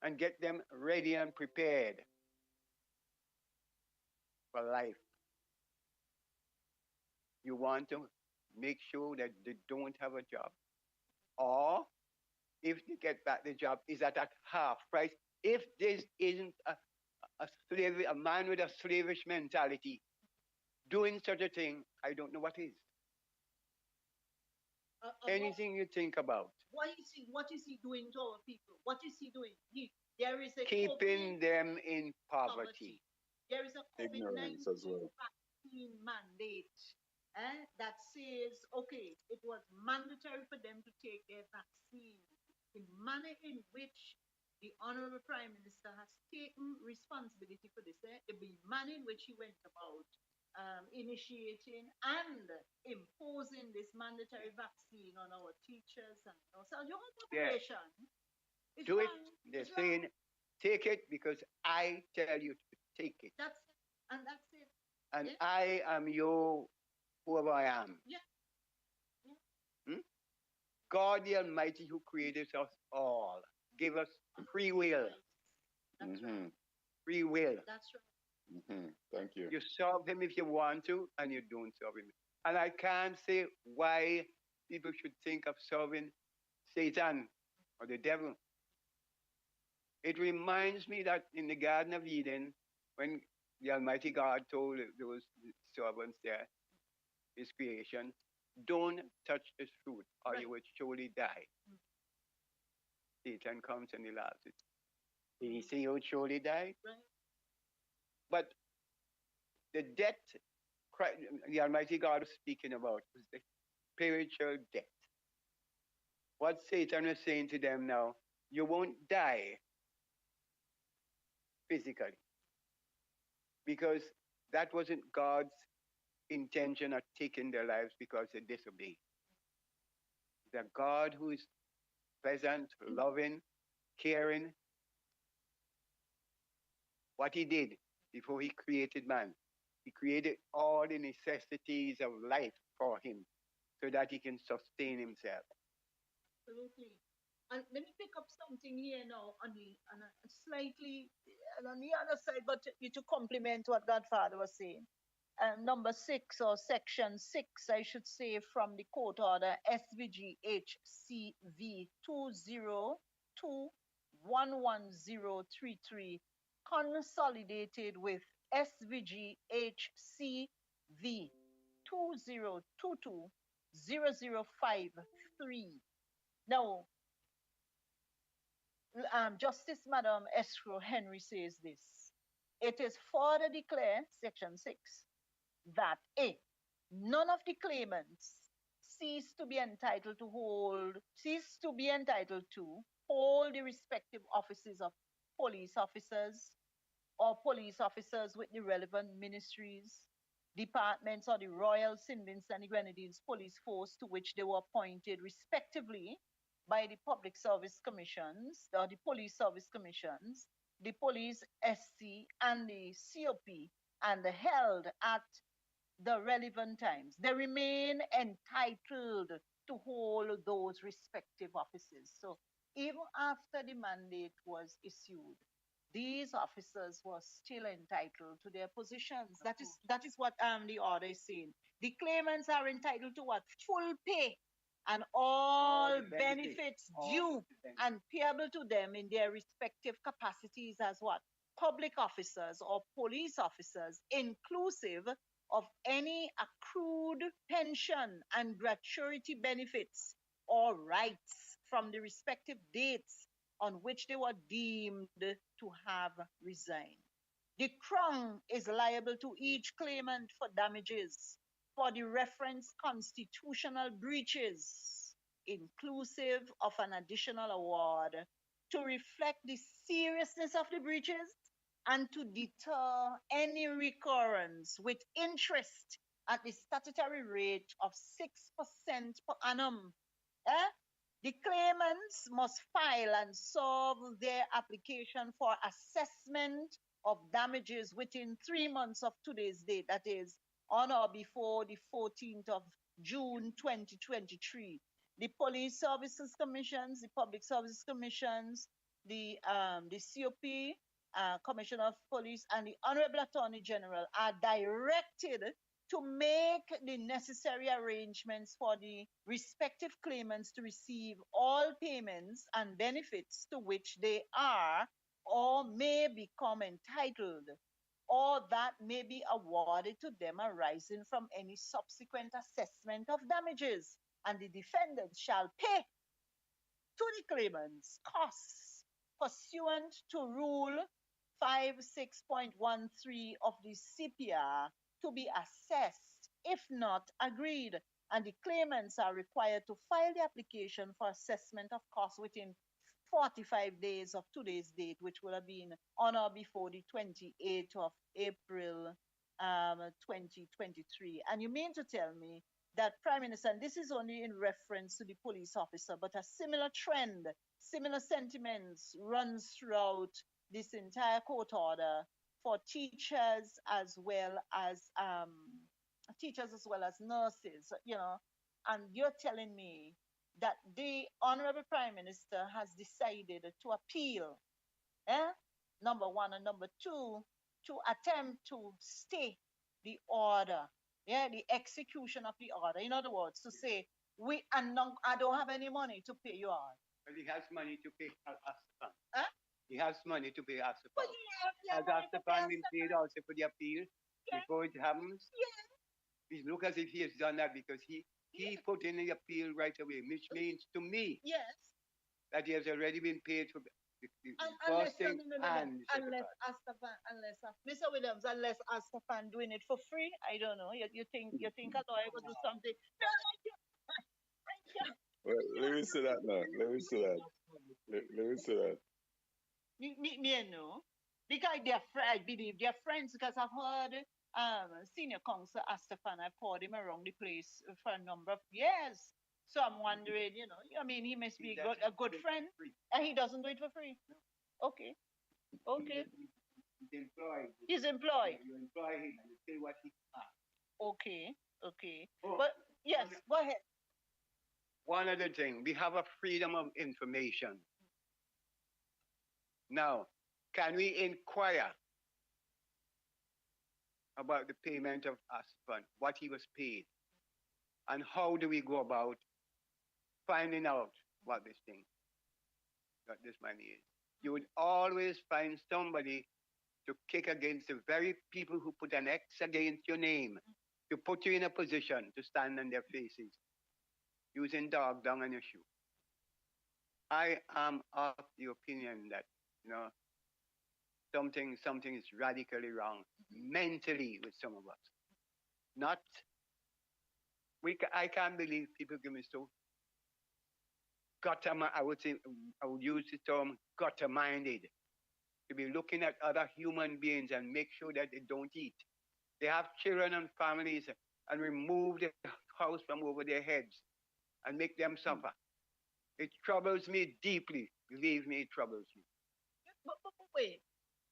and get them ready and prepared for life. You want to make sure that they don't have a job. Or if they get back the job, is at half price. If this isn't a man with a slavish mentality doing such a thing, I don't know what is. Anything you think about. What is he doing to our people? What is he doing? There is a keeping them in poverty. There is a Ignorance COVID-19 as well. vaccine mandate that says, okay, it was mandatory for them to take their vaccine. The manner in which the Honorable Prime Minister has taken responsibility for this, the manner in which he went about initiating and imposing this mandatory vaccine on our teachers and our young population. Yeah. Do it. They're saying, take it because I tell you to take it. That's it. And that's it. And I am whoever I am. Yeah. God the Almighty who created us all gave us free will. That's right. Free will. That's right. Thank you. You serve him if you want to, and you don't serve him. And I can't say why people should think of serving Satan or the devil. It reminds me that in the Garden of Eden, when the Almighty God told those servants there, his creation, don't touch this fruit or you will surely die. Satan comes and he laughs. Did he say you would surely die? Right. But the death the Almighty God was speaking about was the spiritual death. What Satan was saying to them now, you won't die physically, because that wasn't God's intention of taking their lives because they disobeyed. The God who is pleasant, loving, caring, what he did before he created man, he created all the necessities of life for him so that he can sustain himself. Absolutely. And let me pick up something here now on a slightly on the other side, but to complement what Godfather was saying. Number 6 or section 6, I should say, from the court order SVG HCV 202-11033, consolidated with SVG HCV 2022-0053. Now, Justice Madam Escrow Henry says this. It is further declared, section 6, that A, none of the claimants cease to be entitled to hold the respective offices of police officers or police officers with the relevant ministries, departments, or the Royal St. Vincent and Grenadines Police Force to which they were appointed respectively by the Public Service Commissions or the Police Service Commissions, the Police SC and the COP, and held at the relevant times. They remain entitled to hold those respective offices. So even after the mandate was issued, these officers were still entitled to their positions. That is what the order is saying. The claimants are entitled to what? Full pay and all benefits due and payable to them in their respective capacities as what? Public officers or police officers, inclusive of any accrued pension and gratuity benefits or rights from the respective dates on which they were deemed to have resigned. The Crown is liable to each claimant for damages for the reference constitutional breaches, inclusive of an additional award to reflect the seriousness of the breaches and to deter any recurrence with interest at the statutory rate of 6% per annum The claimants must file and solve their application for assessment of damages within 3 months of today's date, that is, on or before the 14th of June 2023. The Police Services Commissions, the Public Services Commissions, the COP, Commissioner of Police, and the Honorable Attorney General are directed to make the necessary arrangements for the respective claimants to receive all payments and benefits to which they are or may become entitled, or that may be awarded to them arising from any subsequent assessment of damages, and the defendant shall pay to the claimants costs pursuant to Rule 56.13 of the CPR to be assessed if not agreed, and the claimants are required to file the application for assessment of costs within 45 days of today's date, which will have been on or before the 28th of April 2023. And you mean to tell me that, Prime Minister, and this is only in reference to the police officer, but a similar trend, similar sentiments runs throughout this entire court order for teachers as well as nurses, you know, and you're telling me that the Honorable Prime Minister has decided to appeal, number one, and number two, to attempt to stay the order, the execution of the order. In other words, to say, I don't have any money to pay you all. But he has money to pay Astafan. Huh? He has money to pay Astafan. But Has Astafan been paid also for the appeal before it happens? Yeah. It looks as if he has done that because he put in the appeal right away, which means to me that he has already been paid for the first thing and unless Mr. Williams, unless Astafan doing it for free, I don't know. You think a lawyer would do something? Well, let me say that now. Let me say that. Me know. Because I believe they're friends, because I've heard Senior Counsel Astafan, I've called him around the place for a number of years. So I'm wondering, you know, I mean, he must be a good friend, and he doesn't do it for free. Okay. He's employed. You employ him and you pay what he has. Okay. Oh, but yes, go ahead. One other thing, we have a freedom of information. Now, can we inquire about the payment of Astafan, what he was paid, and how do we go about finding out what this money is? You would always find somebody to kick against the very people who put an X against your name, to put you in a position to stand on their faces, using dog dung on your shoe. I am of the opinion that, you know, something is radically wrong mentally with some of us. I can't believe people give me so I would use the term gutter-minded, to be looking at other human beings and make sure that they don't eat. They have children and families and remove the house from over their heads and make them suffer. It troubles me deeply. Believe me, it troubles me. But wait.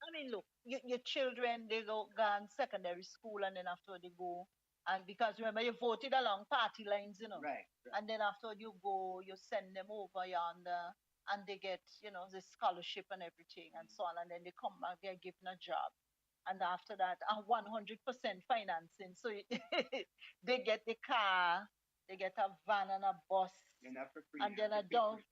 I mean, look, your children, they go secondary school, and then after they go, and because remember, you voted along party lines, you know. Right. And then after you go, you send them over yonder, and they get, you know, the scholarship and everything and so on. And then they come back, they're given a job. And after that, 100% financing. So they get the car, they get a van and a bus. And then a donkey,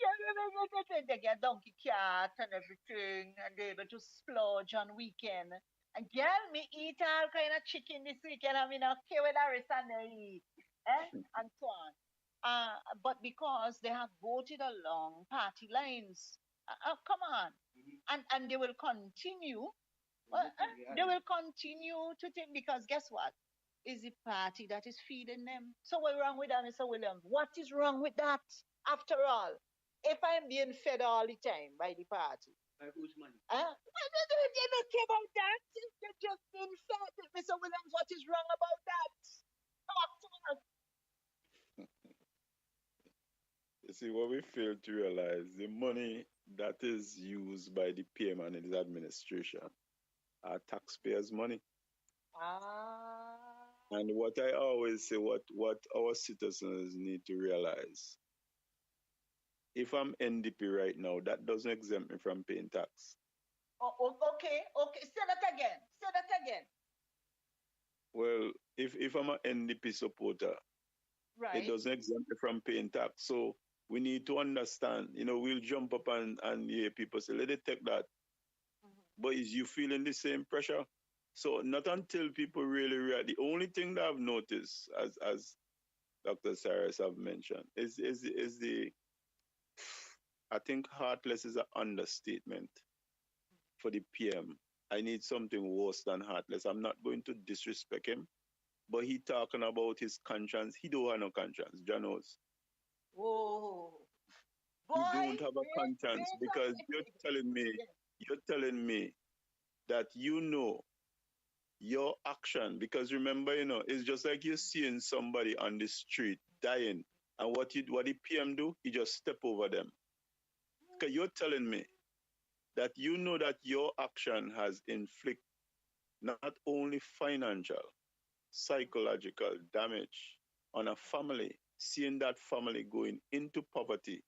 they get a donkey cart and everything, and they're able to splurge on weekend. And girl, me eat all kind of chicken this weekend, I mean, okay with the rest and they eat, and so on. But because they have voted along party lines, come on, and they will continue. They will continue to think, because guess what? Is the party that is feeding them. So what's wrong with that, Mr. Williams? What is wrong with that? After all, if I'm being fed all the time by the party. By whose money? They don't care about that. They're just being fed. Mr. Williams, what is wrong about that? Talk to us. You see, what we fail to realize, the money that is used by the PM and his administration are taxpayers' money. Ah. And what I always say, what our citizens need to realize, if I'm NDP right now, that doesn't exempt me from paying tax. Okay. Say that again. Say that again. Well, if I'm an NDP supporter, it Right. doesn't exempt me from paying tax. So we need to understand, we'll jump up and hear people say, let it take that. But is you feeling the same pressure? So not until people really react. The only thing that I've noticed, as Dr. Cyrus have mentioned, is the I think heartless is an understatement for the PM. I need something worse than heartless. I'm not going to disrespect him, but he talking about his conscience. He don't have no conscience, Janos. Whoa. He Boy, don't have a conscience because you're telling me that your action, because remember, it's just like you're seeing somebody on the street dying, and what the PM do, he just step over them. Because you're telling me that that your action has inflicted not only financial, psychological damage on a family, seeing that family going into poverty,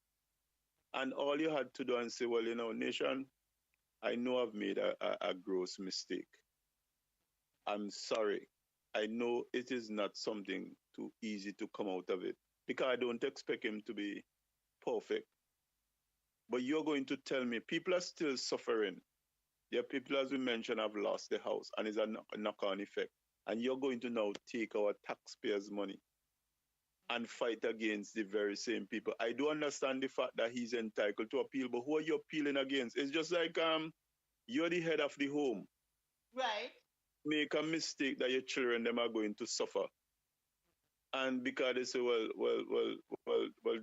and all you had to do and say, well, nation, I know I've made a gross mistake. I'm sorry. I know it is not something too easy to come out of it because I don't expect him to be perfect. But you're going to tell me people are still suffering. There are people, as we mentioned, have lost their house and it's a knock-on effect. And you're going to now take our taxpayers' money and fight against the very same people. I do understand the fact that he's entitled to appeal, but who are you appealing against? It's just like you're the head of the home. Right. Make a mistake that your children them are going to suffer. And because they say, well,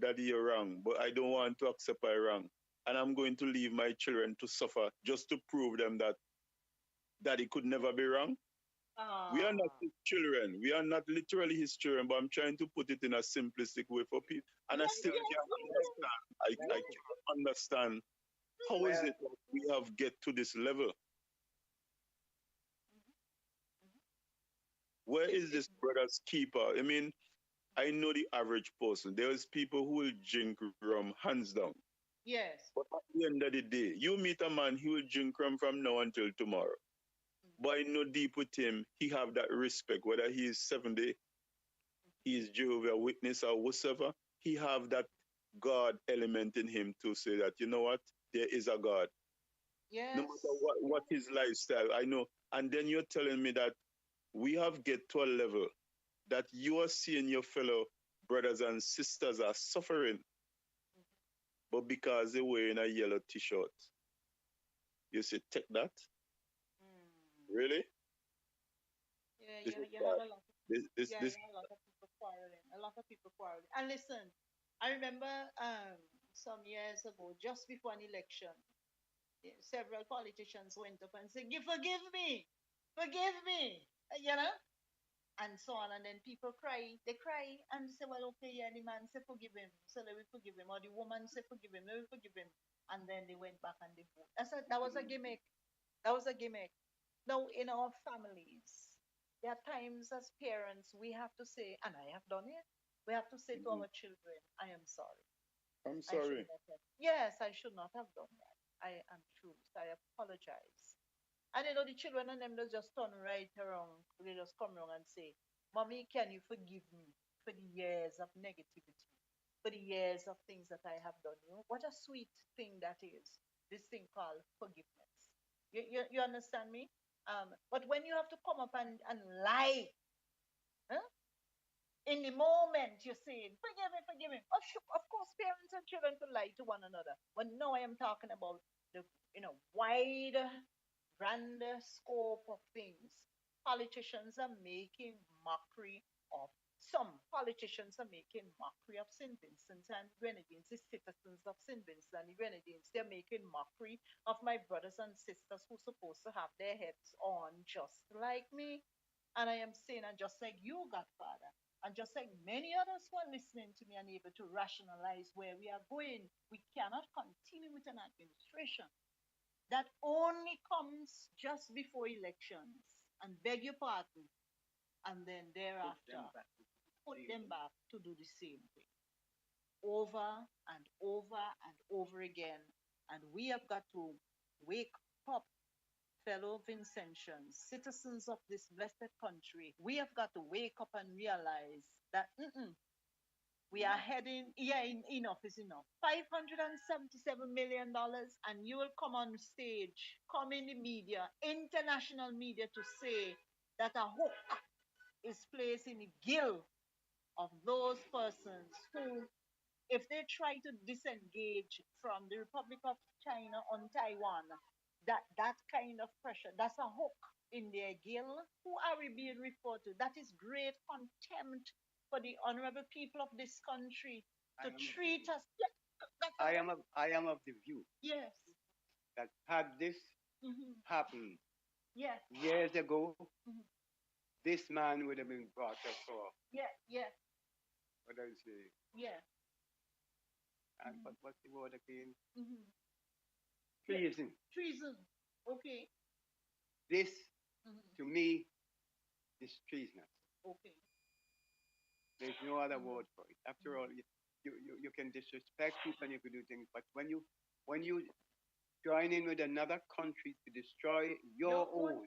daddy, you're wrong, but I don't want to accept I wrong. And I'm going to leave my children to suffer just to prove them that daddy could never be wrong. We are not his children. We are not literally his children, but I'm trying to put it in a simplistic way for people. And I still can't understand. I can't understand how is it that we have get to this level. Where is this brother's keeper? I mean, I know the average person. There's people who will drink rum hands down. Yes. But at the end of the day, you meet a man, he will drink rum from now until tomorrow. But I know deep with him, he have that respect, whether he is 70, he is Jehovah's Witness or whatever, he have that God element in him to say that, you know what, there is a God. Yes. No matter what his lifestyle, I know. And then you're telling me that we have get to a level that you are seeing your fellow brothers and sisters are suffering, but because they're wearing a yellow t-shirt, you say, take that? Really? Yeah, you have a lot of a lot of people quarreling. A lot of people quarreling. And listen, I remember some years ago, just before an election, several politicians went up and said, forgive me, and so on. And then people cry, and say, well, okay, yeah, the man say forgive him, so they will forgive him, or the woman say forgive him, they will forgive him. And then they went back and they voted. That was a gimmick. Now, in our families, there are times as parents we have to say, and I have done it, we have to say to our children, I am sorry. I'm sorry. Yes, I should not have done that. I am true. I apologize. And the children and them, they just turn right around. They just come around and say, Mommy, can you forgive me for the years of negativity, for the years of things that I have done? What a sweet thing that is, this thing called forgiveness. You understand me? But when you have to come up and lie, huh? In the moment you're saying, forgive me. Of course, parents and children could lie to one another. But now I am talking about the wide, grand scope of things. Politicians are making mockery of some politicians are making mockery of St. Vincent and Grenadines, the citizens of St. Vincent and the Grenadines. They're making mockery of my brothers and sisters who are supposed to have their heads on just like me. And I am saying, and just like you, Godfather, And just like many others who are listening to me and able to rationalize where we are going, we cannot continue with an administration that only comes just before elections and beg your pardon, and then thereafter put them back to do the same thing over and over and over again. And we have got to wake up, fellow Vincentians, citizens of this blessed country. We have got to wake up and realize that we are heading, enough is enough. $577 million, and you will come on stage, come in the media, international media, to say that a hook is placed in the gill of those persons who, if they try to disengage from the Republic of China on Taiwan, that kind of pressure, that's a hook in their gill. Who are we being referred to? That is great contempt for the honorable people of this country to treat us. I am of the view. Yes. That had this happened Yes. years ago, this man would have been brought up for. Yeah. What do you say? Yeah. And what's the word again? Treason. Treason. Okay. This, to me, is treasonous. Okay. There's no other word for it. After all, you can disrespect people and you can do things, but when you join in with another country to destroy your own,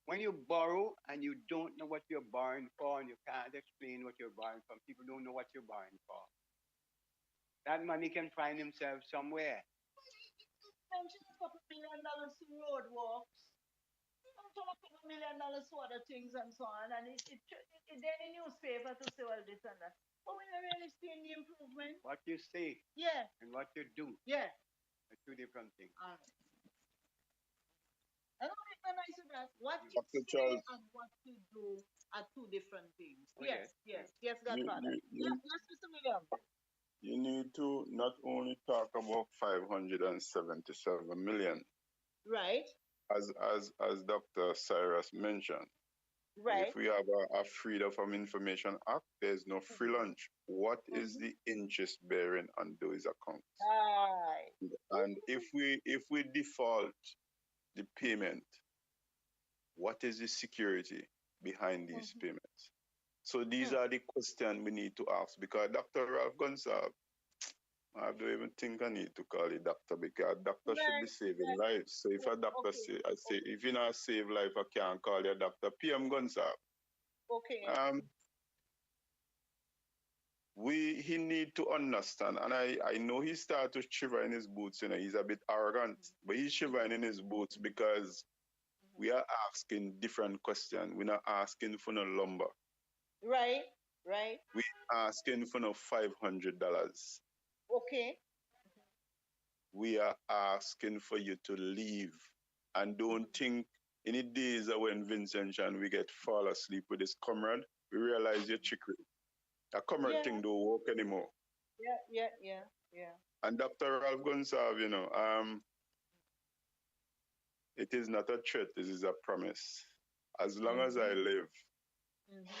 when you borrow and you don't know what you're borrowing for and you can't explain what you're borrowing from, people don't know what you're borrowing for. That money can find himself somewhere. Mention a couple $1 million to road walks. I'm talking $1 million to other things and so on. And it's in the newspaper to say, well, this and that. But we're not really seeing the improvement. What you say and what you do are two different things. All right. And I said that what you Dr. say Charles, and what you do are two different things. Oh, Yes, Godfather. Yes, Mr. William. You need to not only talk about 577 million, right? As Dr. Cyrus mentioned, right? If we have a Freedom of Information Act, there's no free lunch. What is the interest bearing on those accounts? Right. And if we default the payment, what is the security behind these payments? So these are the questions we need to ask, because Dr. Ralph Gonsalves, I don't even think I need to call it doctor, because doctor should be saving lives. So if a doctor say if you not save life, I can't call you doctor. PM Gonsalves. Okay. He need to understand, and I know he started to shiver in his boots, he's a bit arrogant, but he's shivering in his boots because we are asking different questions. We're not asking for no lumber. Right. We asking for no $500. Okay. We are asking for you to leave, and don't think in the days when Vincent and we get fall asleep with his comrade, we realize your trickery. A comrade thing don't work anymore. Yeah. And Dr. Ralph Gonsalves, it is not a threat, this is a promise. As long as I live,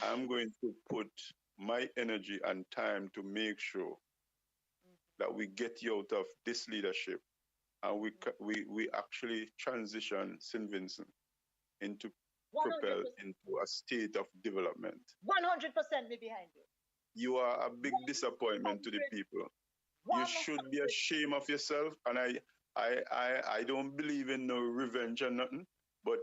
I'm going to put my energy and time to make sure that we get you out of this leadership and we actually transition St. Vincent into 100%. propel into a state of development. 100% be behind you. You are a big disappointment to the people. You should be ashamed of yourself, and I don't believe in no revenge or nothing, but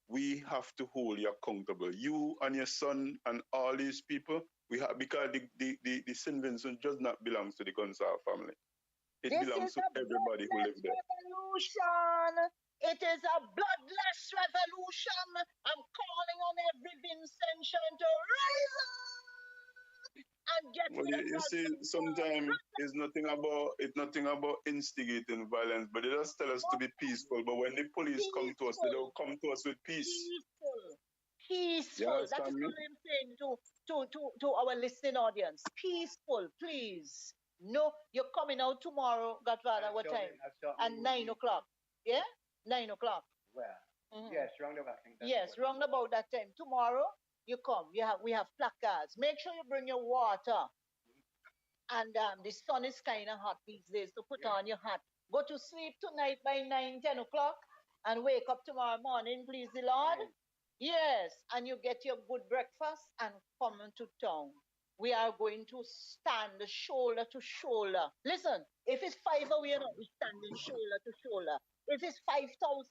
we have to hold you accountable. You and your son and all these people, because the St. Vincent does not belong to the Gonsalves family. It belongs to everybody who lives there. Revolution. It is a bloodless revolution. I'm calling on every Vincentian to rise up and get you see, sometimes it's nothing about instigating violence, but they just tell us to be peaceful. But when the police come to us, they don't come to us with peace. Peaceful. That is what I'm saying to our listening audience. Peaceful, please. No, you're coming out tomorrow, Godfather. What time? At 9 o'clock. Yeah? 9 o'clock. Well, yes, round about. Yes, round about that time. Tomorrow, you come. We have placards. Make sure you bring your water. And the sun is kind of hot these days, to put on your hat. Go to sleep tonight by 9, 10 o'clock and wake up tomorrow morning, please the Lord. Yes, and you get your good breakfast and come into town. We are going to stand shoulder to shoulder. Listen, if it's 5 away, we're standing shoulder to shoulder. If it's 5,000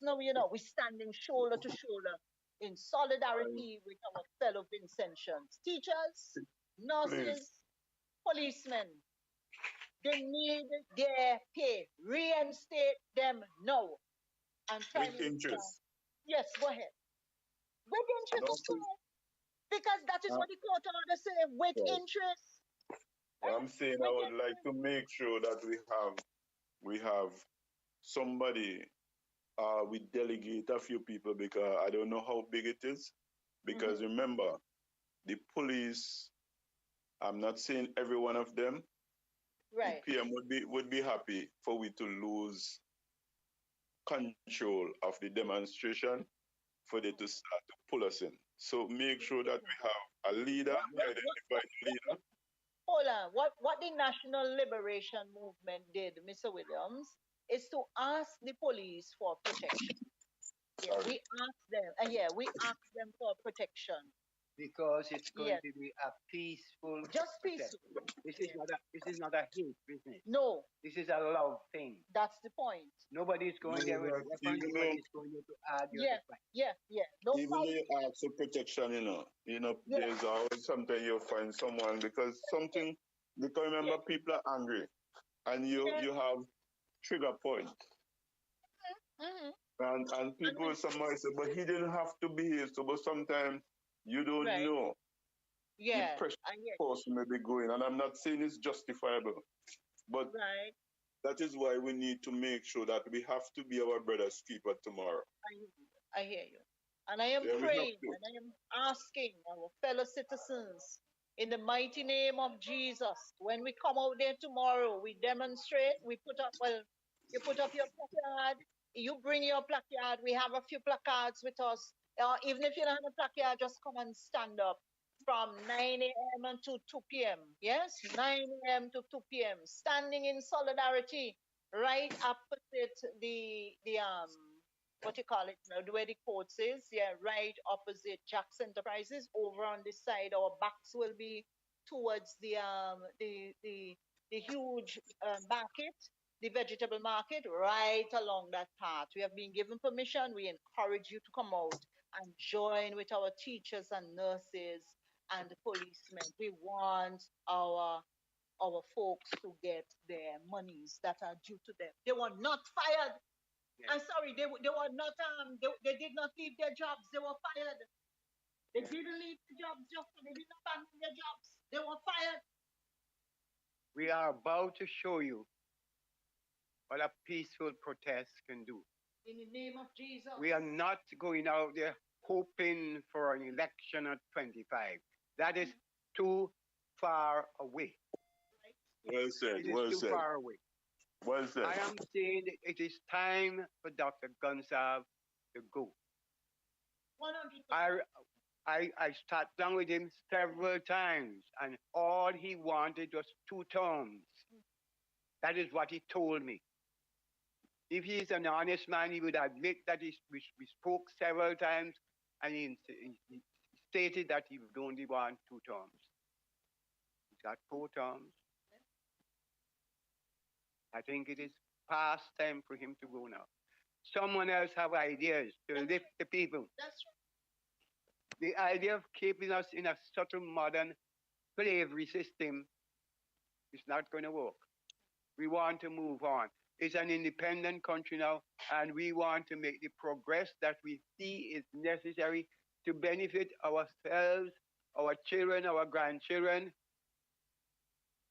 away, we're standing shoulder to shoulder in solidarity with our fellow Vincentians. Teachers, nurses, policemen, they need their pay. Reinstate them now. And With interest. Yes, go ahead. With interest, because that is what the court order say. With interest. I'm saying I would like to make sure that we have somebody. We delegate a few people, because I don't know how big it is. Because remember, the police, I'm not saying every one of them. Right. The PM would be happy for we to lose control of the demonstration, for they to start to pull us in. So make sure that we have a leader, identified leader. Hold on. What the National Liberation Movement did, Mr. Williams, is to ask the police for protection. Yeah, we asked them for protection. Because it's going to be a peaceful Just protest. peaceful. This is not a hate business. No. This is a love thing. That's the point. Nobody's going there with weapons. Nobody's going there to argue. Yeah. No even fight. they ask for protection, there's always something you'll find someone, because remember, people are angry, and you have trigger point. And people, somebody say, but he didn't have to behave. So, but sometimes you don't know. Yeah, the pressure force may be going, and I'm not saying it's justifiable, but that is why we need to make sure that we have to be our brother's keeper tomorrow. I hear you. And I am praying and I am asking our fellow citizens in the mighty name of Jesus, when we come out there tomorrow, we demonstrate, you put up your placard, you bring your placard, we have a few placards with us. Even if you don't have a placard, just come and stand up from 9 a.m. to 2 p.m. Yes, 9 a.m. to 2 p.m. Standing in solidarity right opposite the what you call it, where the courts is, right opposite Jack's Enterprises. Over on this side, our backs will be towards the huge market, the vegetable market, right along that path. We have been given permission. We encourage you to come out and join with our teachers and nurses and the policemen. We want our folks to get their monies that are due to them. They were not fired. I'm sorry, they were not, they did not leave their jobs. They were fired. They didn't leave their jobs they didn't abandon their jobs. They were fired. We are about to show you what a peaceful protest can do. In the name of Jesus. We are not going out there hoping for an election at 25. That is too far away. Well said. It is too far away. Well said. I am saying it is time for Dr. Gonsalve to go. 100%. I sat down with him several times, and all he wanted was 2 terms. That is what he told me. If he is an honest man, he would admit that we spoke several times, and he stated that he would only want 2 terms. He's got 4 terms. I think it is past time for him to go now. Someone else have ideas to lift the people. That's right. The idea of keeping us in a such a modern slavery system is not going to work. We want to move on. It's an independent country now, and we want to make the progress that we see is necessary to benefit ourselves, our children, our grandchildren,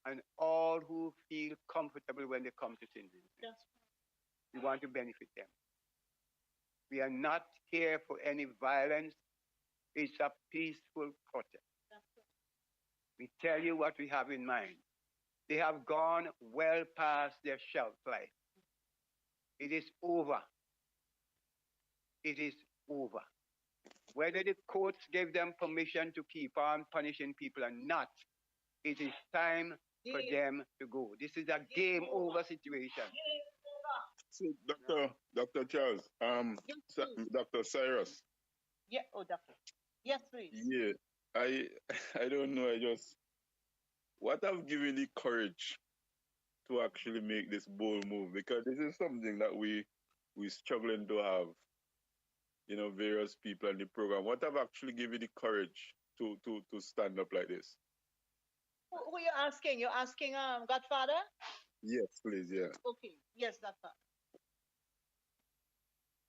and all who feel comfortable when they come to St. Vincent. We want to benefit them. We are not here for any violence. It's a peaceful protest. We tell you what we have in mind. They have gone well past their shelf life. It is over. It is over. Whether the courts gave them permission to keep on punishing people or not, it is time for them to go. This is a game over situation. So, Dr. Charles, Dr. Cyrus. Yeah, oh, doctor. Yes, please. Yeah, I I don't know. What have given the courage to actually make this bold move? Because this is something that we struggling to have. Various people in the program. What have actually given you the courage to stand up like this? Who are you asking? You're asking Godfather? Yes, please. Yeah. Okay. Yes, Godfather.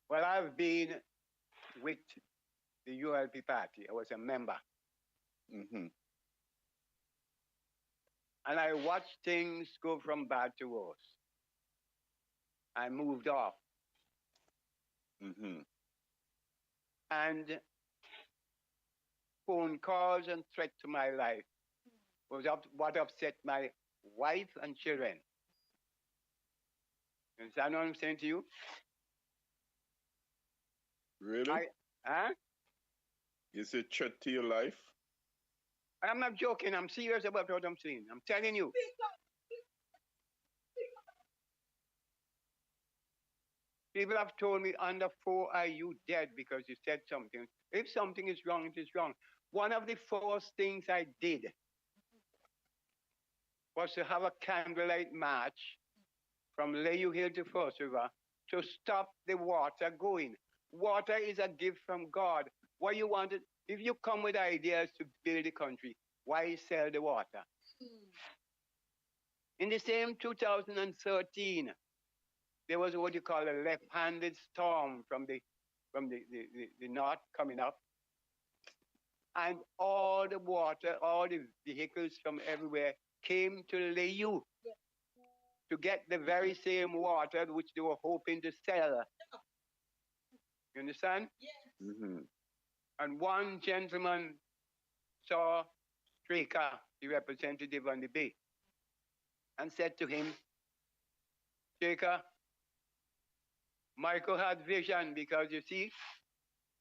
Well, I've been with the ULP party. I was a member. Mm-hmm. And I watched things go from bad to worse. I moved off. Mm-hmm. And phone calls and threats to my life was what upset my wife and children. You understand what I'm saying to you? Really? Is it a threat to your life? I'm not joking. I'm serious about what I'm saying. I'm telling you. People have told me, under 4, are you dead because you said something? If something is wrong, it is wrong. One of the first things I did was to have a candlelight march from Layu Hill to First River to stop the water going. Water is a gift from God. What you wanted, if you come with ideas to build the country, why sell the water? In the same 2013, there was what you call a left-handed storm from the north coming up. And all the water, all the vehicles from everywhere came to Layu to get the very same water which they were hoping to sell. You understand? Yes. Mm-hmm. And one gentleman saw Straker, the representative on the bay, and said to him, Straker, Michael had vision because you see,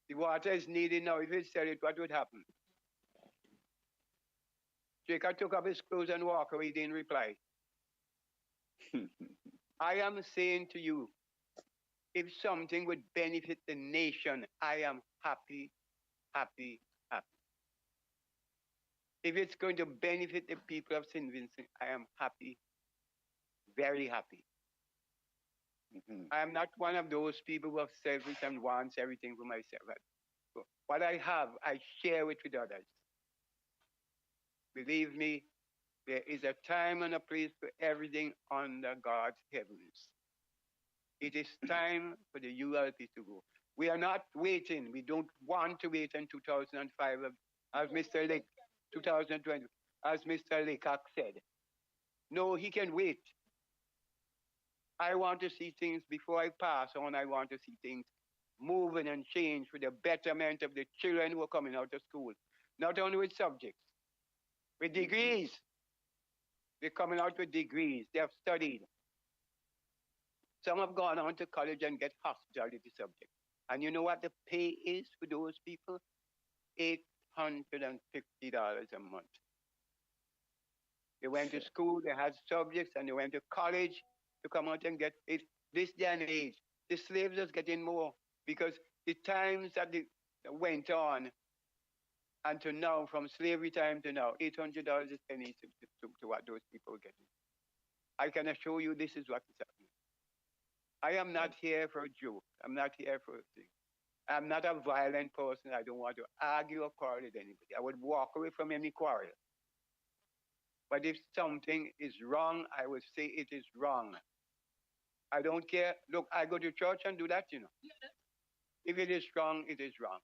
the water is needed now. If he said it, what would happen? Straker took up his clothes and walked away. He didn't reply. I am saying to you, if something would benefit the nation, I am happy, happy, happy. If it's going to benefit the people of St. Vincent, I am happy, very happy. Mm-hmm. I am not one of those people who are selfish and wants everything for myself. So what I have, I share it with others. Believe me, there is a time and a place for everything under God's heavens. It is time for the ULP to go. We are not waiting. We don't want to wait in 2005, as Mr. Lake, 2020, as Mr. Leacock said. No, he can wait. I want to see things before I pass on. I want to see things moving and change for the betterment of the children who are coming out of school. Not only with subjects, with degrees. They're coming out with degrees. They have studied. Some have gone on to college and get hospitality subjects. And you know what the pay is for those people? $850 a month. They went to school, they had subjects, and they went to college to come out and get it. This day and age, the slaves are getting more because the times that they went on and to now, from slavery time to now, $800 is pennies to what those people are getting. I can assure you this is what is happening. I am not here for a joke. I'm not here for a thing. I'm not a violent person. I don't want to argue or quarrel with anybody. I would walk away from any quarrel. But if something is wrong, I will say it is wrong. I don't care. Look, I go to church and do that, you know. If it is wrong, it is wrong.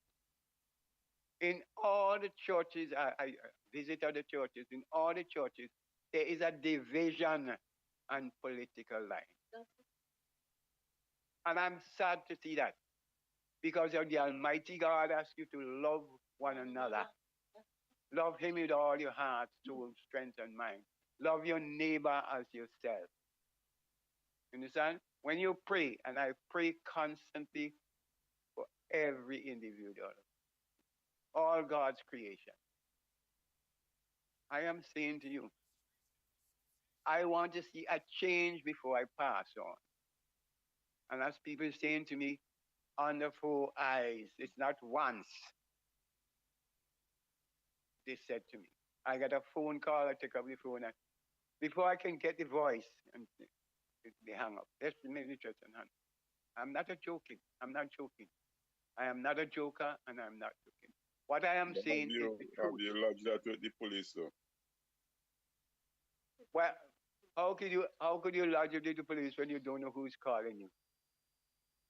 In all the churches, I visit other churches, in all the churches, there is a division and political line. And I'm sad to see that. Because of the Almighty God asks you to love one another. Love Him with all your heart, soul, strength, and mind. Love your neighbor as yourself. You understand? When you pray, and I pray constantly for every individual, all God's creation. I am saying to you, I want to see a change before I pass on. And as people saying to me, under four eyes, it's not once they said to me. I got a phone call, I took up the phone, and before I can get the voice, and they hung up. That's the minute and hung. I'm not a joking. I'm not joking. I am not a joker, and I'm not joking. What I am But saying is the have truth. you lodged that with the police, though? Well, how could you lodge it with the police when you don't know who's calling you?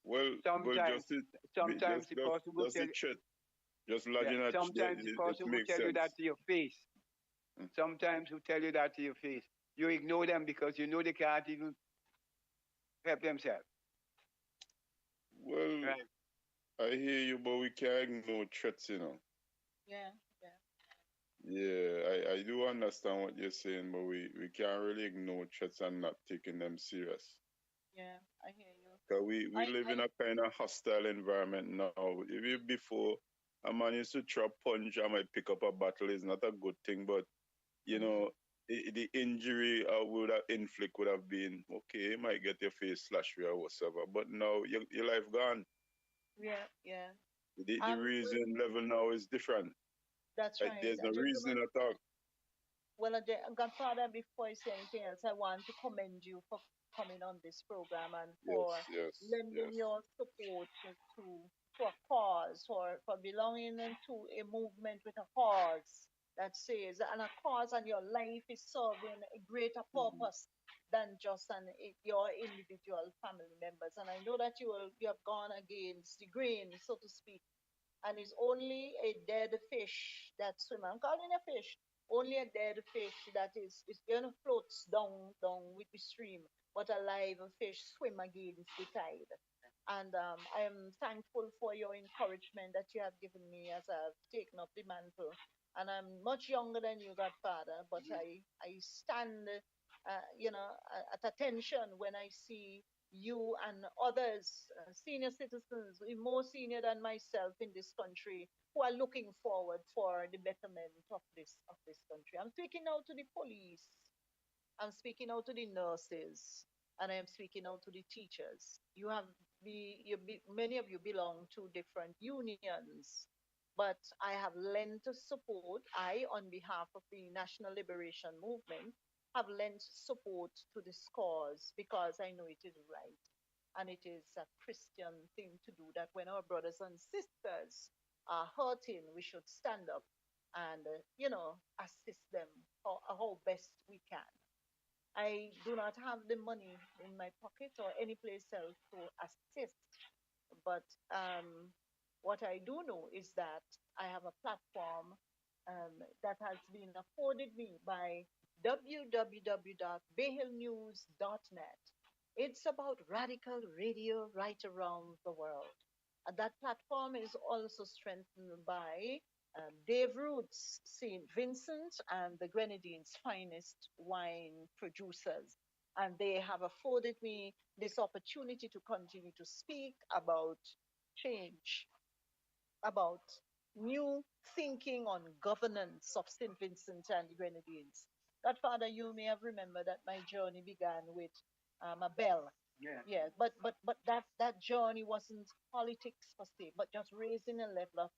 Well, Sometimes just it, sometimes the person will just tell the you, chat. Just yeah, lodging a sometimes the it person will makes tell you sense. that to your face. Mm. Sometimes who tell you that to your face. You ignore them because you know they can't even help themselves. Well, Right. I hear you, but we can't ignore threats, you know. Yeah, yeah. Yeah, I do understand what you're saying, but we can't really ignore threats and not taking them serious. Yeah, I hear you. Because we live in I a kind of hostile environment now. If you before a man used to throw a punch, I might pick up a battle is not a good thing, but you know, the injury would have inflict would have been okay. You might get your face slashed or whatever, but now your life gone. yeah, yeah. The reason level now is different. That's Like right. there's no reason at all. Well, Godfather, before I say anything else, I want to commend you for coming on this program and Yes, for yes, lending yes. your support to a cause, for belonging to a movement with a cause that says, and a cause and your life is serving a greater purpose than just your individual family members. And I know that you have gone against the grain, so to speak, and it's only a dead fish that swim. I'm calling a fish. Only a dead fish that is floats down with the stream, but a live fish swim against the tide. And I am thankful for your encouragement that you have given me as I've taken up the mantle. And I'm much younger than you, Godfather, but I stand, at attention when I see you and others, senior citizens, more senior than myself in this country, who are looking forward for the betterment of this country. I'm speaking now to the police. I'm speaking out to the nurses, and I am speaking out to the teachers. Many of you belong to different unions, but I have lent support. I, on behalf of the National Liberation Movement, have lent support to this cause because I know it is right. And it is a Christian thing to do that when our brothers and sisters are hurting, we should stand up and, assist them how best we can. I do not have the money in my pocket or any place else to assist, but what I do know is that I have a platform that has been afforded me by www.bayhillnews.net. It's about radical radio right around the world. And that platform is also strengthened by Dave Roots, St. Vincent, and the Grenadines' finest wine producers. And they have afforded me this opportunity to continue to speak about change, about new thinking on governance of St. Vincent and the Grenadines. Godfather, you may have remembered that my journey began with a bell. Yeah. Yeah, but that journey wasn't politics per se, but just raising a level of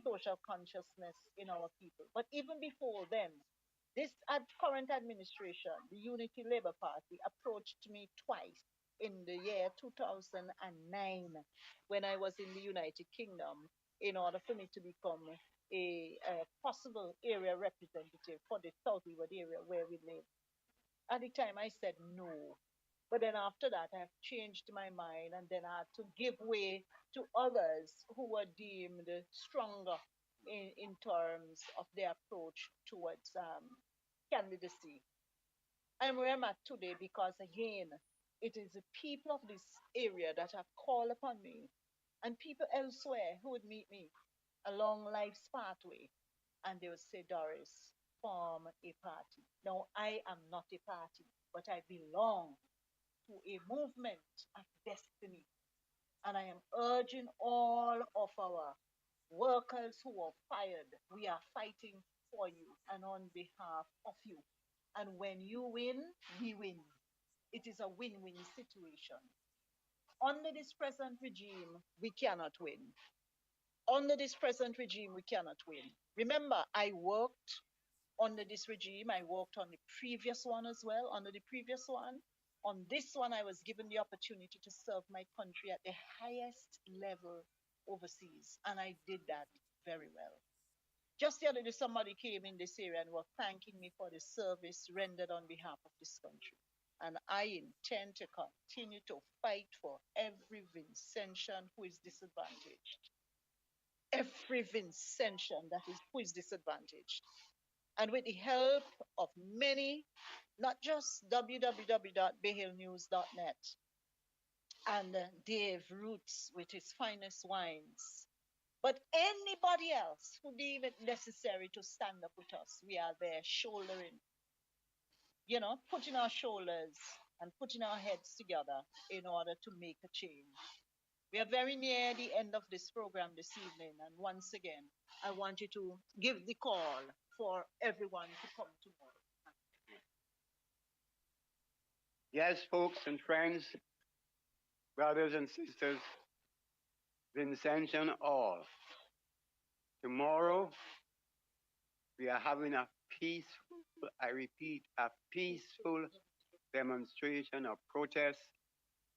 social consciousness in our people. But even before then, this current administration, the Unity Labour Party, approached me twice in the year 2009 when I was in the United Kingdom in order for me to become a possible area representative for the South Leeward area where we live. At the time, I said no. But then after that, I have changed my mind and then I had to give way to others who were deemed stronger in terms of their approach towards candidacy. I'm where I'm at today because, again, it is the people of this area that have called upon me and people elsewhere who would meet me along life's pathway and they would say, Doris, form a party. Now, I am not a party, but I belong to a movement of destiny. And I am urging all of our Workers who are fired, we are fighting for you and on behalf of you. And when you win, we win. It is a win win situation. Under this present regime, we cannot win. Under this present regime, we cannot win. Remember, I worked under this regime. I worked on the previous one as well, under the previous one. On this one, I was given the opportunity to serve my country at the highest level overseas, and I did that very well. Just the other day, somebody came in this area and were thanking me for the service rendered on behalf of this country. And I intend to continue to fight for every Vincentian who is disadvantaged. Every Vincentian that is who is disadvantaged. And with the help of many, not just www.bayhillnews.net and Dave Roots with his finest wines, but anybody else who deem it necessary to stand up with us, we are there shouldering, putting our shoulders and putting our heads together in order to make a change. We are very near the end of this program this evening, and once again, I want you to give the call for everyone to come tomorrow. Yes, folks and friends, brothers and sisters, Vincentian all. Tomorrow, we are having a peaceful, I repeat, a peaceful demonstration or protest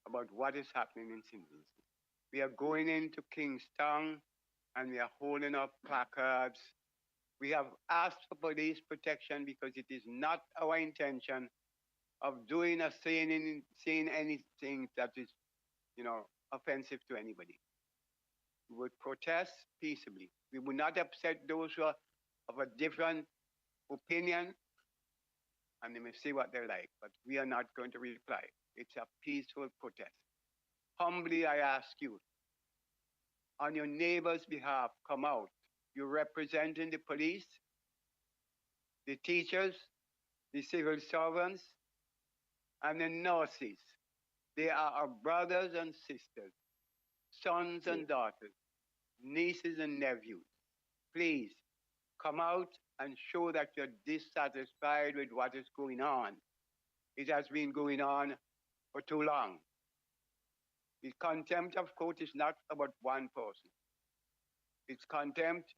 about what is happening in St. Vincent. We are going into Kingstown and we are holding up placards. We have asked for police protection because it is not our intention of doing or saying anything that is, offensive to anybody. We would protest peaceably. We would not upset those who are of a different opinion, and they may say what they like, but we are not going to reply. It's a peaceful protest. Humbly, I ask you, on your neighbor's behalf, come out. You're representing the police, the teachers, the civil servants, and the nurses. They are our brothers and sisters, sons and daughters, nieces and nephews. Please come out and show that you're dissatisfied with what is going on. It has been going on for too long. The contempt of court is not about one person. Its contempt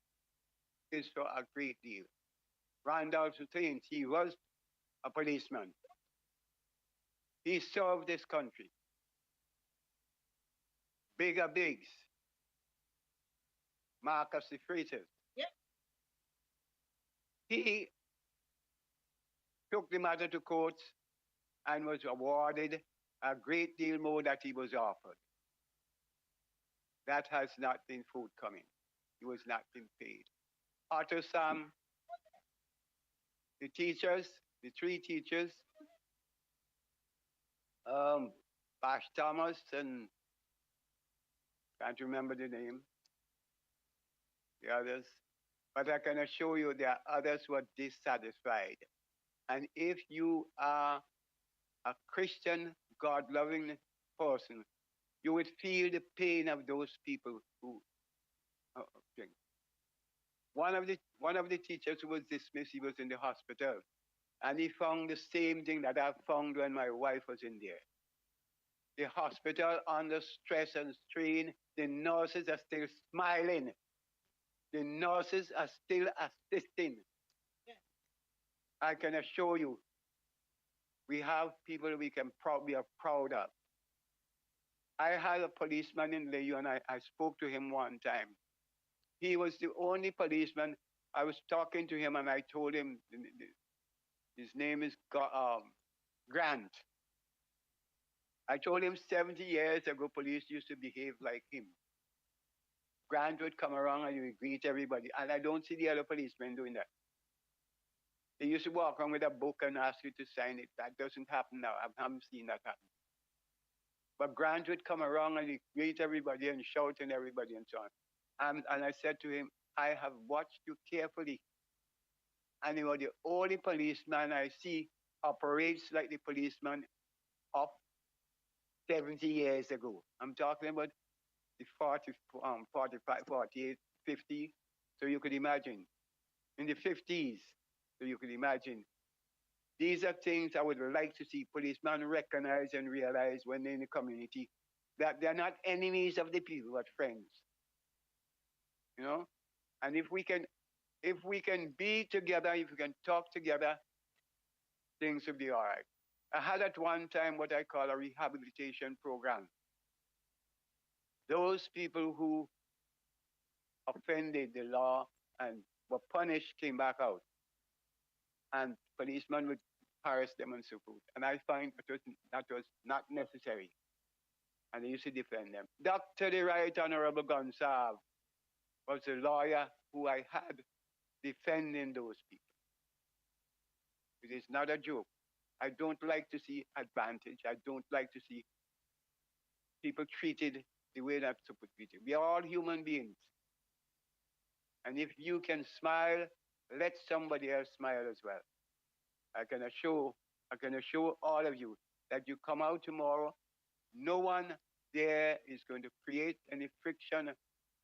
is for a great deal. Randolph Hussein, he was a policeman. He served this country. Bigger Biggs, Marcus the Freitas. Yeah. He took the matter to court and was awarded a great deal more that he was offered. That has not been forthcoming. He was not been paid. Otto Sam, the teachers, the three teachers, Bash Thomas and can't remember the name, the others. But I can assure you there are others who are dissatisfied. And if you are a Christian, God-loving person, you would feel the pain of those people who drink. One of the teachers who was dismissed, he was in the hospital, and he found the same thing that I found when my wife was in there. The hospital under stress and strain, the nurses are still smiling. The nurses are still assisting. Yeah. I can assure you, we have people we are proud of. I had a policeman in Leyo, and I spoke to him one time. He was the only policeman. I was talking to him, and I told him his name is Grant. I told him 70 years ago, police used to behave like him. Grant would come around and he would greet everybody, and I don't see the other policemen doing that. They used to walk around with a book and ask you to sign it. That doesn't happen now. I haven't seen that happen. But Grant would come around and he'd greet everybody and shout at everybody and so on. And I said to him, I have watched you carefully. And you are the only policeman I see operates like the policeman of 70 years ago. I'm talking about the 40, 45, 48, 50. So you could imagine in the 50s. So you could imagine these are things I would like to see policemen recognize and realize when they're in the community that they're not enemies of the people, but friends. You know, and if we can be together, if we can talk together, things will be all right. I had at one time what I call a rehabilitation program. Those people who offended the law and were punished came back out, and policemen would harass them and so forth. And I find that was not necessary, and they used to defend them. Dr. the Right Honorable Gonsalve was the lawyer who I had defending those people. It is not a joke. I don't like to see advantage. I don't like to see people treated the way they're supposed to be treated. We are all human beings. And if you can smile, let somebody else smile as well. I can assure all of you that you come out tomorrow, no one there is going to create any friction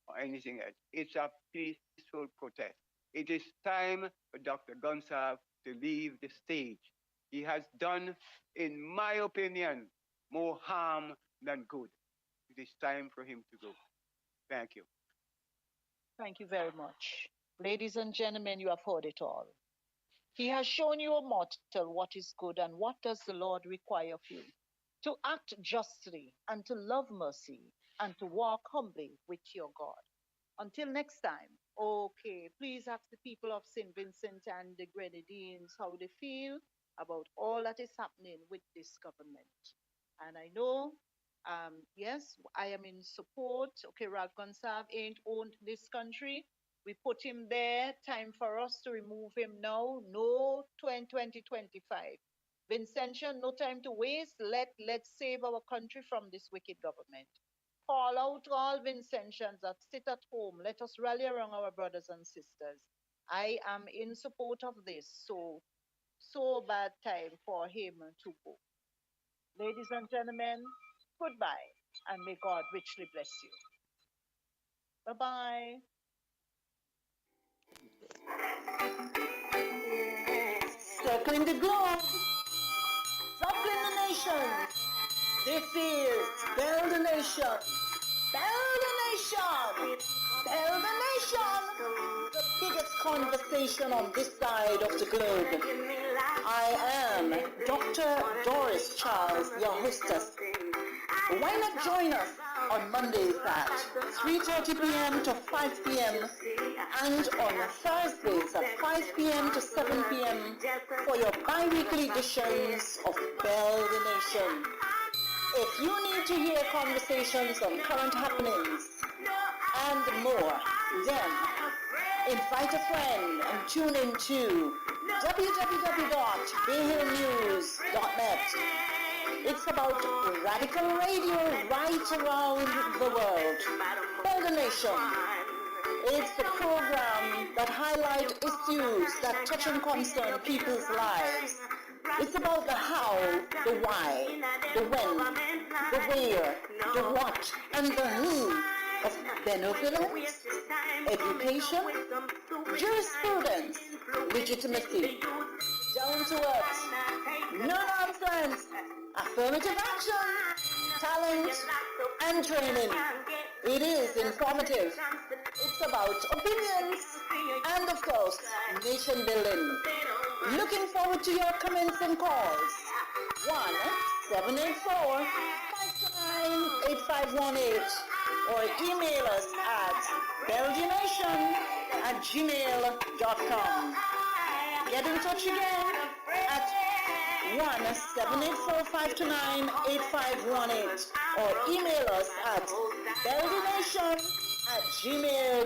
or anything else. It's a peaceful protest. It is time for Dr. Gonsalve to leave the stage. He has done, in my opinion, more harm than good. It is time for him to go. Thank you. Thank you very much. Ladies and gentlemen, you have heard it all. He has shown you, a mortal, what is good and what does the Lord require of you. To act justly and to love mercy and to walk humbly with your God. Until next time, okay, please ask the people of St. Vincent and the Grenadines how they feel about all that is happening with this government. And I know, yes, I am in support. Okay, Ralph Gonsalve ain't owned this country. We put him there. Time for us to remove him now. No 2025. Vincentian, no time to waste. Let's save our country from this wicked government. Call out all Vincentians that sit at home. Let us rally around our brothers and sisters. I am in support of this. So bad time for him to go. Ladies and gentlemen, goodbye, and may God richly bless you. Bye-bye. Circling the globe, circling the nation. This is Build a Nation. Build a Nation. Build a Nation. The biggest conversation on this side of the globe. I am Dr. Doris Charles, your hostess. Why not join us on Mondays at 3:30 p.m. to 5 p.m. and on Thursdays at 5 p.m. to 7 p.m. for your bi-weekly editions of Build a Nation. If you need to hear conversations on current happenings and more, then invite a friend and tune in to www.bayhillnews.net. It's about radical radio right around the world. Build a Nation. It's the program that highlights issues that touch and concern people's lives. It's about the how, the why, the when, the where, the what, and the who of benevolence, education, jurisprudence, legitimacy, down to earth, no nonsense, affirmative action, talent, and training. It is informative. It's about opinions and, of course, nation building. Looking forward to your comments and calls. 1-784-529-8518 or email us at belgianation@gmail.com. Get in touch again at 1-784-529-8518 or email us at belgianation@gmail.com.